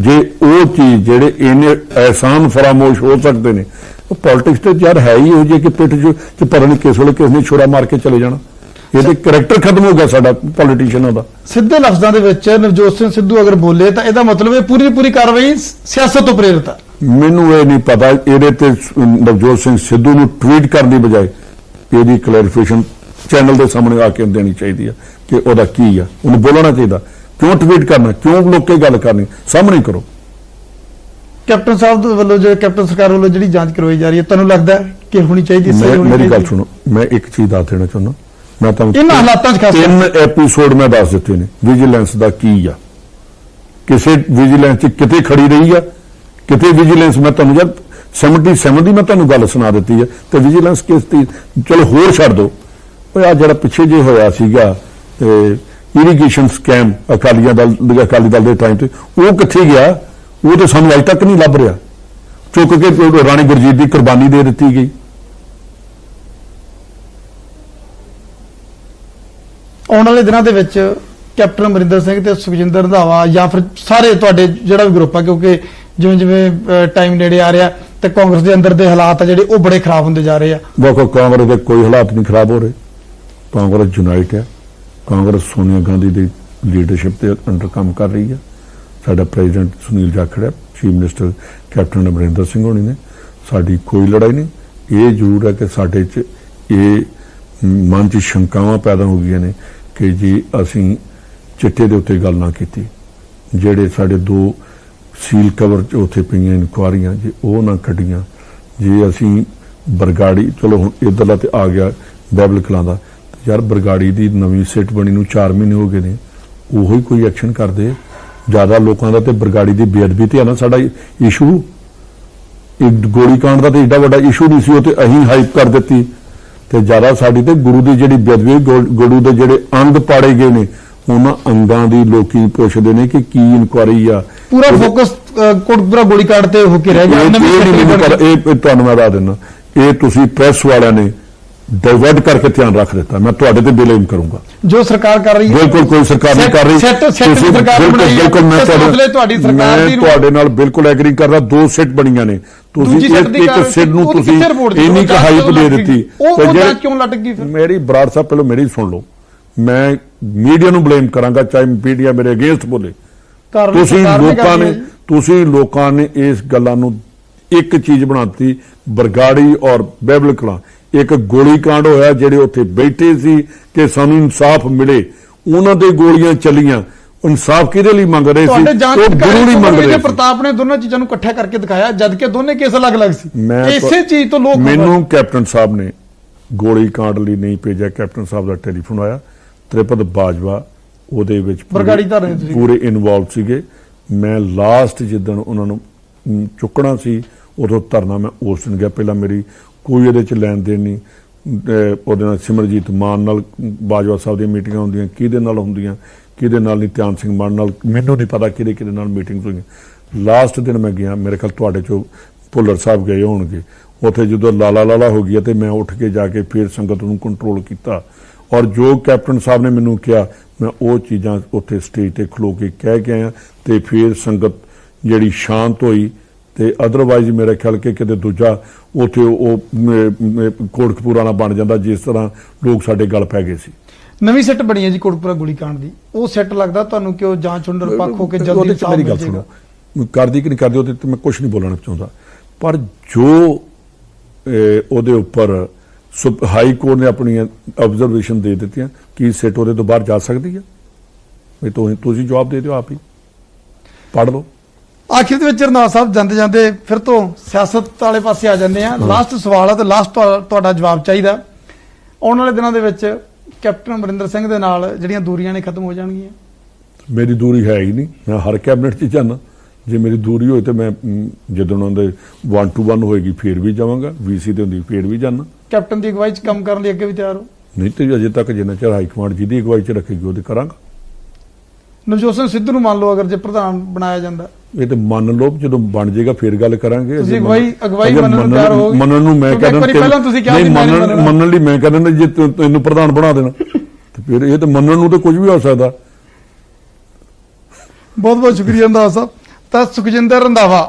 ਜੇ ਉਹ ਚੀਜ਼ ਜਿਹੜੇ ਇਹਨੇ ਅਹਿਸਾਨ ਫਰਾਮੋਸ਼ ਹੋ ਸਕਦੇ ਨੇ ਉਹ ਪੋਲਿਟਿਕਸ ਤੇ ਯਾਰ ਹੈ ਹੀ ਹੋ ਜੇ ਕਿ ਪਿੱਠ 'ਚ ਪਤਾ ਨਹੀਂ ਕਿਸ ਵੇਲੇ ਕਿਸ ਨੇ ਛੁਰਾ ਮਾਰ ਕੇ ਚਲੇ ਜਾਣਾ ਇਹਦੇ ਕਰੈਕਟਰ ਖਤਮ ਹੋ ਗਿਆ ਸਾਡਾ ਪੋਲੀਟੀਸ਼ੀਅਨਾਂ ਦਾ। ਸਿੱਧੇ ਲਫ਼ਜ਼ਾਂ ਦੇ ਵਿੱਚ ਨਵਜੋਤ ਸਿੰਘ ਸਿੱਧੂ ਅਗਰ ਬੋਲੇ ਤਾਂ ਇਹਦਾ ਮਤਲਬ ਇਹ ਪੂਰੀ ਕਾਰਵਾਈ ਸਿਆਸਤ ਤੋਂ ਪ੍ਰੇਰਿਤ ਹੈ। ਮੈਨੂੰ ਇਹ ਨਹੀਂ ਪਤਾ ਇਹਦੇ ਤੇ ਨਵਜੋਤ ਸਿੰਘ ਸਿੱਧੂ ਨੂੰ ਟਵੀਟ ਕਰਨ ਦੀ ਬਜਾਏ ਇਹਦੀ ਕਲੈਰੀਫਿਕੇਸ਼ਨ ਚੈਨਲ ਦੇ ਸਾਹਮਣੇ ਆ ਕੇ ਦੇਣੀ ਚਾਹੀਦੀ ਹੈ ਕਿ ਉਹਦਾ ਕੀ ਆ ਉਹਨੂੰ ਬੋਲਣਾ ਚਾਹੀਦਾ ਕਿਉਂ ਟਵੀਟ ਕਰਨਾ ਕਿਉਂ ਲੋਕੇ ਗੱਲ ਕਰਨੀ ਸਾਹਮਣੇ ਕਰੋ। ਕੈਪਟਨ ਸਾਹਿਬ ਵੱਲੋਂ ਜੇ ਕੈਪਟਨ ਸਰਕਾਰ ਵੱਲੋਂ ਜਿਹੜੀ ਜਾਂਚ ਕਰਵਾਈ ਜਾ ਰਹੀ ਹੈ ਤੁਹਾਨੂੰ ਲੱਗਦਾ ਕਿ ਹੋਣੀ ਚਾਹੀਦੀ ਮੇਰੀ ਗੱਲ ਸੁਣੋ ਮੈਂ ਇੱਕ ਚੀਜ਼ ਦੱਸ ਦੇਣਾ ਚਾਹੁੰਦਾ ਮੈਂ ਤੁਹਾਨੂੰ ਇਹਨਾਂ ਹਾਲਾਤਾਂ 'ਚ ਖਾਸ 3 ਐਪੀਸੋਡ ਮੈਂ ਦੱਸ ਦਿੱਤੇ ਨੇ ਵਿਜੀਲੈਂਸ ਦਾ ਕੀ ਆ ਕਿਸੇ ਵਿਜੀਲੈਂਸ 'ਚ ਕਿਤੇ ਖੜੀ ਰਹੀ ਆ ਕਿਤੇ ਵਿਜੀਲੈਂਸ ਮੈਂ ਤੁਹਾਨੂੰ ਯਾਰ 77 ਦੀ ਮੈਂ ਤੁਹਾਨੂੰ ਗੱਲ ਸੁਣਾ ਦਿੱਤੀ ਹੈ ਤੇ ਵਿਜੀਲੈਂਸ ਕੇਸ ਦੀ ਚਲੋ ਹੋਰ ਛੱਡ ਦਿਓ ਉਹ ਆ ਜਿਹੜਾ ਪਿੱਛੇ ਜੇ ਹੋਇਆ ਸੀਗਾ ਇਰੀਗੇਸ਼ਨ ਸਕੈਮ ਅਕਾਲੀ ਦਲ ਦੇ ਟਾਈਮ ਤੇ ਉਹ ਕਿੱਥੇ ਗਿਆ ਉਹ ਤਾਂ ਸਾਨੂੰ ਅਜੇ ਤੱਕ ਨਹੀਂ ਲੱਭ ਰਿਹਾ ਚੁੱਕ ਕੇ ਰਾਣੀ ਗੁਰਜੀਤ ਦੀ ਕੁਰਬਾਨੀ ਦੇ ਦਿੱਤੀ ਗਈ। ਆਉਣ ਵਾਲੇ ਦਿਨਾਂ ਦੇ ਵਿੱਚ ਕੈਪਟਨ ਅਮਰਿੰਦਰ ਸਿੰਘ ਤੇ ਸੁਖਜਿੰਦਰ ਰੰਧਾਵਾ ਜਾਂ ਫਿਰ ਸਾਰੇ ਤੁਹਾਡੇ ਜਿਹੜਾ ਵੀ ਗਰੁੱਪ ਆ ਕਿਉਂਕਿ ਜਿਵੇਂ ਟਾਈਮ ਨੇੜੇ ਆ ਰਿਹਾ ਤੇ ਕਾਂਗਰਸ ਦੇ ਅੰਦਰ ਦੇ ਹਾਲਾਤ ਆ ਜਿਹੜੇ ਉਹ ਬੜੇ ਖਰਾਬ ਹੁੰਦੇ ਜਾ ਰਹੇ ਆ। ਦੇਖੋ ਕਾਂਗਰਸ ਦੇ ਕੋਈ ਹਾਲਾਤ ਨਹੀਂ ਖਰਾਬ ਹੋ ਰਹੇ ਕਾਂਗਰਸ ਯੂਨਾਈਟ ਹੈ ਕਾਂਗਰਸ ਸੋਨੀਆ ਗਾਂਧੀ ਦੀ ਲੀਡਰਸ਼ਿਪ ਦੇ ਅੰਡਰ ਕੰਮ ਕਰ ਰਹੀ ਹੈ। ਸਾਡਾ ਪ੍ਰੈਜ਼ੀਡੈਂਟ ਸੁਨੀਲ ਜਾਖੜ ਹੈ chief minister captain Amarinder Singh ਹੋਣੀ ਨੇ ਸਾਡੀ ਕੋਈ ਲੜਾਈ ਨਹੀਂ। ਇਹ ਜ਼ਰੂਰ ਹੈ ਕਿ ਸਾਡੇ 'ਚ ਇਹ ਮਨ 'ਚ ਸ਼ੰਕਾਵਾਂ ਪੈਦਾ ਹੋ ਗਈਆਂ ਨੇ ਕਿ ਜੇ ਅਸੀਂ ਚਿੱਟੇ ਦੇ ਉੱਤੇ ਗੱਲ ਨਾ ਕੀਤੀ ਜਿਹੜੇ ਸਾਡੇ 2 ਸੀਲ ਕਵਰ 'ਚ ਉੱਥੇ ਪਈਆਂ ਇਨਕੁਆਰੀਆਂ ਜੇ ਉਹ ਨਾ ਕੱਢੀਆਂ ਜੇ ਅਸੀਂ ਬਰਗਾੜੀ ਚਲੋ ਹੁਣ ਇੱਧਰਲਾ ਤੇ ਆ ਗਿਆ ਬਾਈਬਲ ਕਲਾਂ ਦਾ। ਯਾਰ ਬਰਗਾੜੀ ਦੀ ਨਵੀਂ ਸਿੱਟ ਬਣੀ ਨੂੰ 4 ਮਹੀਨੇ ਹੋ ਗਏ ਨੇ, ਉਹੀ ਕੋਈ ਐਕਸ਼ਨ ਕਰਦੇ। ਜ਼ਿਆਦਾ ਲੋਕਾਂ ਦਾ ਤੇ ਬਰਗਾੜੀ ਦੀ ਬੇਅਦਬੀ ਤੇ ਆ ਨਾ ਸਾਡਾ ਇਸ਼ੂ। ਇੱਕ ਗੋਲੀकांड ਦਾ ਤੇ ਏਡਾ ਵੱਡਾ ਇਸ਼ੂ ਨਹੀਂ ਸੀ, ਉਹ ਤੇ ਅਸੀਂ ਹਾਈਪ ਕਰ ਦਿੱਤੀ। ਤੇ ਜ਼ਿਆਦਾ ਸਾਡੀ ਤੇ ਗੁਰੂ ਦੀ ਜਿਹੜੀ ਬੇਅਦਬੀ, ਗੁਰੂ ਦੇ ਜਿਹੜੇ ਅੰਗ ਪਾੜੇ ਗਏ ਨੇ, ਉਹਨਾਂ ਅੰਗਾਂ ਦੀ ਲੋਕੀ ਪੁੱਛਦੇ ਨੇ ਕਿ ਕੀ ਇਨਕੁਆਰੀ ਆ। ਪੂਰਾ ਫੋਕਸ ਕੋਟਕਪੂਰਾ ਗੋਲੀकांड ਤੇ ਹੋ ਕੇ ਰਹਿ ਗਿਆ। ਇਹ ਤੁਹਾਨੂੰ ਮੈਂ ਦੱਸ ਦਿੰਦਾ, ਇਹ ਤੁਸੀਂ ਪ੍ਰੈਸ ਵਾਲਿਆਂ ਨੇ ਡਾਇਵਰਟ ਕਰਕੇ ਧਿਆਨ ਰੱਖ ਦਿੱਤਾ। ਮੈਂ ਤੁਹਾਡੇ ਤੇ ਬਲੇਮ ਕਰੂੰਗਾ। ਜੋ ਸਰਕਾਰ ਕਰ ਰਹੀ ਹੈ, ਬਿਲਕੁਲ ਕੋਈ ਸਰਕਾਰ ਨਹੀਂ ਕਰ ਰਹੀ। ਬਿਲਕੁਲ ਮੈਂ ਤੁਹਾਡੇ ਨਾਲ ਬਿਲਕੁਲ ਐਗਰੀ ਕਰਦਾ। 2 ਸਿੱਟ ਬਣੀਆਂ ਨੇ, ਤੁਸੀਂ ਇੱਕ ਸਿੱਟ ਨੂੰ ਤੁਸੀਂ ਇੰਨੀ ਕੁ ਹਾਈਪ ਦੇ ਦਿੱਤੀ। ਕਿਉਂ ਲਟਕ ਗਈ ਫਿਰ? ਮੇਰੀ ਬਰਾੜ ਸਾਹਿਬ ਪਹਿਲਾਂ ਮੇਰੀ ਸੁਣ ਲਓ। ਮੈਂ ਮੀਡੀਆ ਨੂੰ ਬਲੇਮ ਕਰਾਂਗਾ, ਚਾਹੇ ਮੀਡੀਆ ਮੇਰੇ ਅਗੇਂਸਟ ਬੋਲੇ। ਤੁਸੀਂ ਲੋਕਾਂ ਨੇ ਇਸ ਗੱਲਾਂ ਨੂੰ ਇੱਕ ਚੀਜ਼ ਬਣਾਤੀ, ਬਰਗਾੜੀ ਔਰ ਬਾਈਬਲ ਕਲਾਂ। ਇੱਕ ਗੋਲੀकांड ਹੋਇਆ, ਜਿਹੜੇ ਉੱਥੇ ਬੈਠੇ ਸੀ ਕਿ ਸਾਨੂੰ ਇਨਸਾਫ ਮਿਲੇ, ਉਹਨਾਂ ਦੇ ਗੋਲੀਆਂ ਚੱਲੀਆਂ। ਇਨਸਾਫ ਕਿਹਦੇ ਲਈ ਮੰਗ ਰਹੇ ਸੀ? ਉਹ ਗੁਰੂ ਲਈ ਮੰਗ ਰਹੇ ਸੀ। ਪ੍ਰਤਾਪ ਨੇ ਦੋਨਾਂ ਚੀਜ਼ਾਂ ਨੂੰ ਇਕੱਠਾ ਕਰਕੇ ਦਿਖਾਇਆ, ਜਦ ਕਿ ਦੋਨੇ ਕੇਸ ਅਲੱਗ-ਅਲੱਗ ਸੀ। ਇਸੇ ਚੀਜ਼ ਤੋਂ ਲੋਕ ਮੈਨੂੰ ਕੈਪਟਨ ਸਾਹਿਬ ਨੇ ਗੋਲੀकांड ਲਈ ਨਹੀਂ ਭੇਜਿਆ। ਕੈਪਟਨ ਸਾਹਿਬ ਦਾ ਟੈਲੀਫੋਨ ਆਇਆ, ਤ੍ਰਿਪਤ ਬਾਜਵਾ ਉਹਦੇ ਵਿੱਚ ਪੂਰੇ ਇਨਵੋਲਵ ਸੀਗੇ। ਮੈਂ ਲਾਸਟ ਜਿੱਦਣ ਉਹਨਾਂ ਨੂੰ ਚੁੱਕਣਾ ਸੀ, ਉਦੋਂ ਧਰਨਾ ਮੈਂ ਉਸ ਦਿਨ ਗਿਆ। ਪਹਿਲਾਂ ਮੇਰੀ ਕੋਈ ਇਹਦੇ ਚ ਲੈਣ ਦੇਣ ਨਹੀਂ। ਉਹਦੇ ਨਾਲ ਸਿਮਰਜੀਤ ਮਾਨ ਨਾਲ ਬਾਜਵਾ ਸਾਹਿਬ ਦੀਆਂ ਮੀਟਿੰਗਾਂ ਹੁੰਦੀਆਂ, ਕਿਹਦੇ ਨਾਲ ਹੁੰਦੀਆਂ, ਕਿਹਦੇ ਨਾਲ ਨਹੀਂ, ਧਿਆਨ ਸਿੰਘ ਮਾਨ ਨਾਲ, ਮੈਨੂੰ ਨਹੀਂ ਪਤਾ ਕਿਹਦੇ ਨਾਲ ਮੀਟਿੰਗਸ ਹੋਈਆਂ। ਲਾਸਟ ਦਿਨ ਮੈਂ ਗਿਆ, ਮੇਰੇ ਖਿਆਲ ਤੁਹਾਡੇ ਚੋਂ ਭੁੱਲਰ ਸਾਹਿਬ ਗਏ ਹੋਣਗੇ। ਉੱਥੇ ਜਦੋਂ ਲਾਲਾ ਹੋ ਗਿਆ ਤੇ ਮੈਂ ਉੱਠ ਕੇ ਜਾ ਕੇ ਫਿਰ ਸੰਗਤ ਨੂੰ ਕੰਟਰੋਲ ਕੀਤਾ। ਔਰ ਜੋ ਕੈਪਟਨ ਸਾਹਿਬ ਨੇ ਮੈਨੂੰ ਕਿਹਾ, ਮੈਂ ਉਹ ਚੀਜ਼ਾਂ ਉੱਥੇ ਸਟੇਜ ਤੇ ਖਲੋ ਕੇ ਕਹਿ ਕੇ ਆਇਆ। ਤੇ ਫਿਰ ਸੰਗਤ ਜਿਹੜੀ ਸ਼ਾਂਤ ਹੋਈ। ਤੇ ਅਦਰਵਾਈਜ਼ ਮੇਰਾ ਖਿਆਲ ਕਿ ਕਿਤੇ ਦੂਜਾ ਉੱਥੇ ਉਹ ਕੋਟਕਪੂਰਾ ਨਾ ਬਣ ਜਾਂਦਾ, ਜਿਸ ਤਰ੍ਹਾਂ ਲੋਕ ਸਾਡੇ ਗੱਲ ਪੈ ਗਏ ਸੀ। ਨਵੀਂ ਸੈੱਟ ਬਣੀ ਹੈ ਜੀ ਕੋਟਕਪੂਰਾ ਗੋਲੀकांड ਦੀ, ਉਹ ਸੈੱਟ ਲੱਗਦਾ ਤੁਹਾਨੂੰ ਕਿ ਉਹ ਜਾਂਚ ਹੁਣ ਨਿਰਪੱਖ ਹੋ ਕੇ ਜਲਦੀ ਸਾਹਮਣੇ ਮੇਰੀ ਗੱਲ ਸੁਣੋ, ਕਰਦੀ ਕਿ ਨਹੀਂ ਕਰਦੀ ਉਹਦੇ ਤੇ ਮੈਂ ਕੁਝ ਨਹੀਂ ਬੋਲਣਾ ਚਾਹੁੰਦਾ। ਪਰ ਜੋ ਉਹਦੇ ਉੱਪਰ ਹਾਈ ਕੋਰਟ ਨੇ ਆਪਣੀਆਂ ਆਬਜ਼ਰਵੇਸ਼ਨ ਦੇ ਦਿੱਤੀਆਂ, ਕੀ ਸੈੱਟ ਉਹਦੇ ਤੋਂ ਬਾਹਰ ਜਾ ਸਕਦੀ ਹੈ? ਇਹ ਤੁਸੀਂ ਜਵਾਬ ਦੇ ਦਿਓ, ਆਪ ਹੀ ਪੜ੍ਹ ਲਓ। ਆਖਿਰ ਦੇ ਵਿੱਚ ਰੰਧਾਵਾ ਸਾਹਿਬ ਜਾਂਦੇ ਜਾਂਦੇ ਫਿਰ ਤੋਂ ਸਿਆਸਤ ਵਾਲੇ ਪਾਸੇ ਆ ਜਾਂਦੇ ਆ। ਲਾਸਟ ਸਵਾਲ ਹੈ ਤੇ ਲਾਸਟ ਤੁਹਾਡਾ ਜਵਾਬ ਚਾਹੀਦਾ। ਆਉਣ ਵਾਲੇ ਦਿਨਾਂ ਦੇ ਵਿੱਚ ਕੈਪਟਨ ਅਮਰਿੰਦਰ ਸਿੰਘ ਦੇ ਨਾਲ ਜਿਹੜੀਆਂ ਦੂਰੀਆਂ ਨੇ ਖਤਮ ਹੋ ਜਾਣਗੀਆਂ? ਮੇਰੀ ਦੂਰੀ ਹੈ ਹੀ ਨਹੀਂ। ਮੈਂ ਹਰ ਕੈਬਨਿਟ 'ਚ ਜਾਣਾ। ਜੇ ਮੇਰੀ ਦੂਰੀ ਹੋਏ ਤੇ ਮੈਂ ਜਦੋਂ ਉਹਨਾਂ ਦੇ 1-to-1 ਹੋਏਗੀ ਫੇਰ ਵੀ ਜਾਵਾਂਗਾ, VC ਤੇ ਹੁੰਦੀ ਫੇਰ ਵੀ ਜਾਣਾ। ਕੈਪਟਨ ਦੀ ਅਗਵਾਈ 'ਚ ਕੰਮ ਕਰਨ ਲਈ ਅੱਗੇ ਵੀ ਤਿਆਰ ਹੋ? ਨਹੀਂ ਤੇ ਅਜੇ ਤੱਕ ਜਿੰਨਾ ਚਿਰ ਹਾਈ ਕਮਾਂਡ ਜਿਹਦੀ ਅਗਵਾਈ 'ਚ ਰੱਖੇਗੀ ਉਹਦੇ ਕਰਾਂਗਾ। ਨਵਜੋਤ ਸਿੰਘ ਸਿੱਧੂ ਨੂੰ ਮੰਨ ਲਓ ਅਗਰ ਜੇ ਪ੍ਰਧਾਨ ਬਣਾਇਆ ਜਾਂਦਾ? ਇਹ ਤੇ ਮੰਨ ਲਓ, ਜਦੋਂ ਬਣ ਜਾਏਗਾ ਫੇਰ ਗੱਲ ਕਰਾਂਗੇ। ਤੁਸੀਂ ਅਗਵਾਈ ਮੰਨਣ ਨੂੰ ਤਿਆਰ ਹੋਗੇ? ਮੰਨਣ ਨੂੰ ਮੈਂ ਕਹਿੰਦਾ ਮੰਨਣ ਲਈ ਮੈਂ ਕਹਿੰਦਾ ਜੇ ਤੈਨੂੰ ਪ੍ਰਧਾਨ ਬਣਾ ਦੇਣਾ ਤੇ ਫਿਰ ਇਹ ਤੇ ਮੰਨਣ ਨੂੰ ਤਾਂ ਕੁਝ ਵੀ ਹੋ ਸਕਦਾ। ਬਹੁਤ ਬਹੁਤ ਸ਼ੁਕਰੀਆ ਰੰਧਾਵਾ ਸਾਹਿਬ। ਤਾਂ ਸੁਖਜਿੰਦਰ ਰੰਧਾਵਾ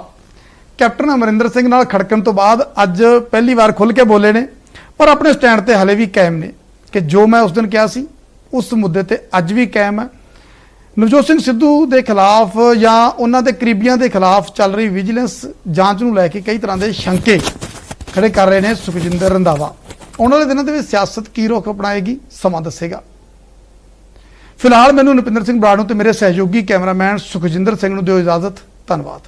ਕੈਪਟਨ ਅਮਰਿੰਦਰ ਸਿੰਘ ਨਾਲ ਖੜਕਣ ਤੋਂ ਬਾਅਦ ਅੱਜ ਪਹਿਲੀ ਵਾਰ ਖੁੱਲ ਕੇ ਬੋਲੇ ਨੇ, ਪਰ ਆਪਣੇ ਸਟੈਂਡ ਤੇ ਹਲੇ ਵੀ ਕਾਇਮ ਨੇ ਕਿ ਜੋ ਮੈਂ ਉਸ ਦਿਨ ਕਿਹਾ ਸੀ ਉਸ ਮੁੱਦੇ ਤੇ ਅੱਜ ਵੀ ਕਾਇਮ ਹੈ। ਨਵਜੋਤ ਸਿੰਘ ਸਿੱਧੂ ਦੇ ਖਿਲਾਫ ਜਾਂ ਉਹਨਾਂ ਦੇ ਕਰੀਬੀਆਂ ਦੇ ਖਿਲਾਫ ਚੱਲ ਰਹੀ ਵਿਜੀਲੈਂਸ ਜਾਂਚ ਨੂੰ ਲੈ ਕੇ ਕਈ ਤਰ੍ਹਾਂ ਦੇ ਸ਼ੰਕੇ ਖੜੇ ਕਰ ਰਹੇ ਨੇ ਸੁਖਜਿੰਦਰ ਰੰਧਾਵਾ। ਆਉਣ ਵਾਲੇ ਦਿਨਾਂ ਦੇ ਵਿੱਚ ਸਿਆਸਤ ਕੀ ਰੁਖ ਅਪਣਾਏਗੀ, ਸਮਾਂ ਦੱਸੇਗਾ। ਫਿਲਹਾਲ ਮੈਨੂੰ ਨੁਪਿੰਦਰ ਸਿੰਘ ਬਰਾੜ ਨੂੰ ਤੇ ਮੇਰੇ ਸਹਿਯੋਗੀ ਕੈਮਰਾਮੈਨ ਸੁਖਜਿੰਦਰ ਸਿੰਘ ਨੂੰ ਦਿਓ ਇਜਾਜ਼ਤ। ਧੰਨਵਾਦ।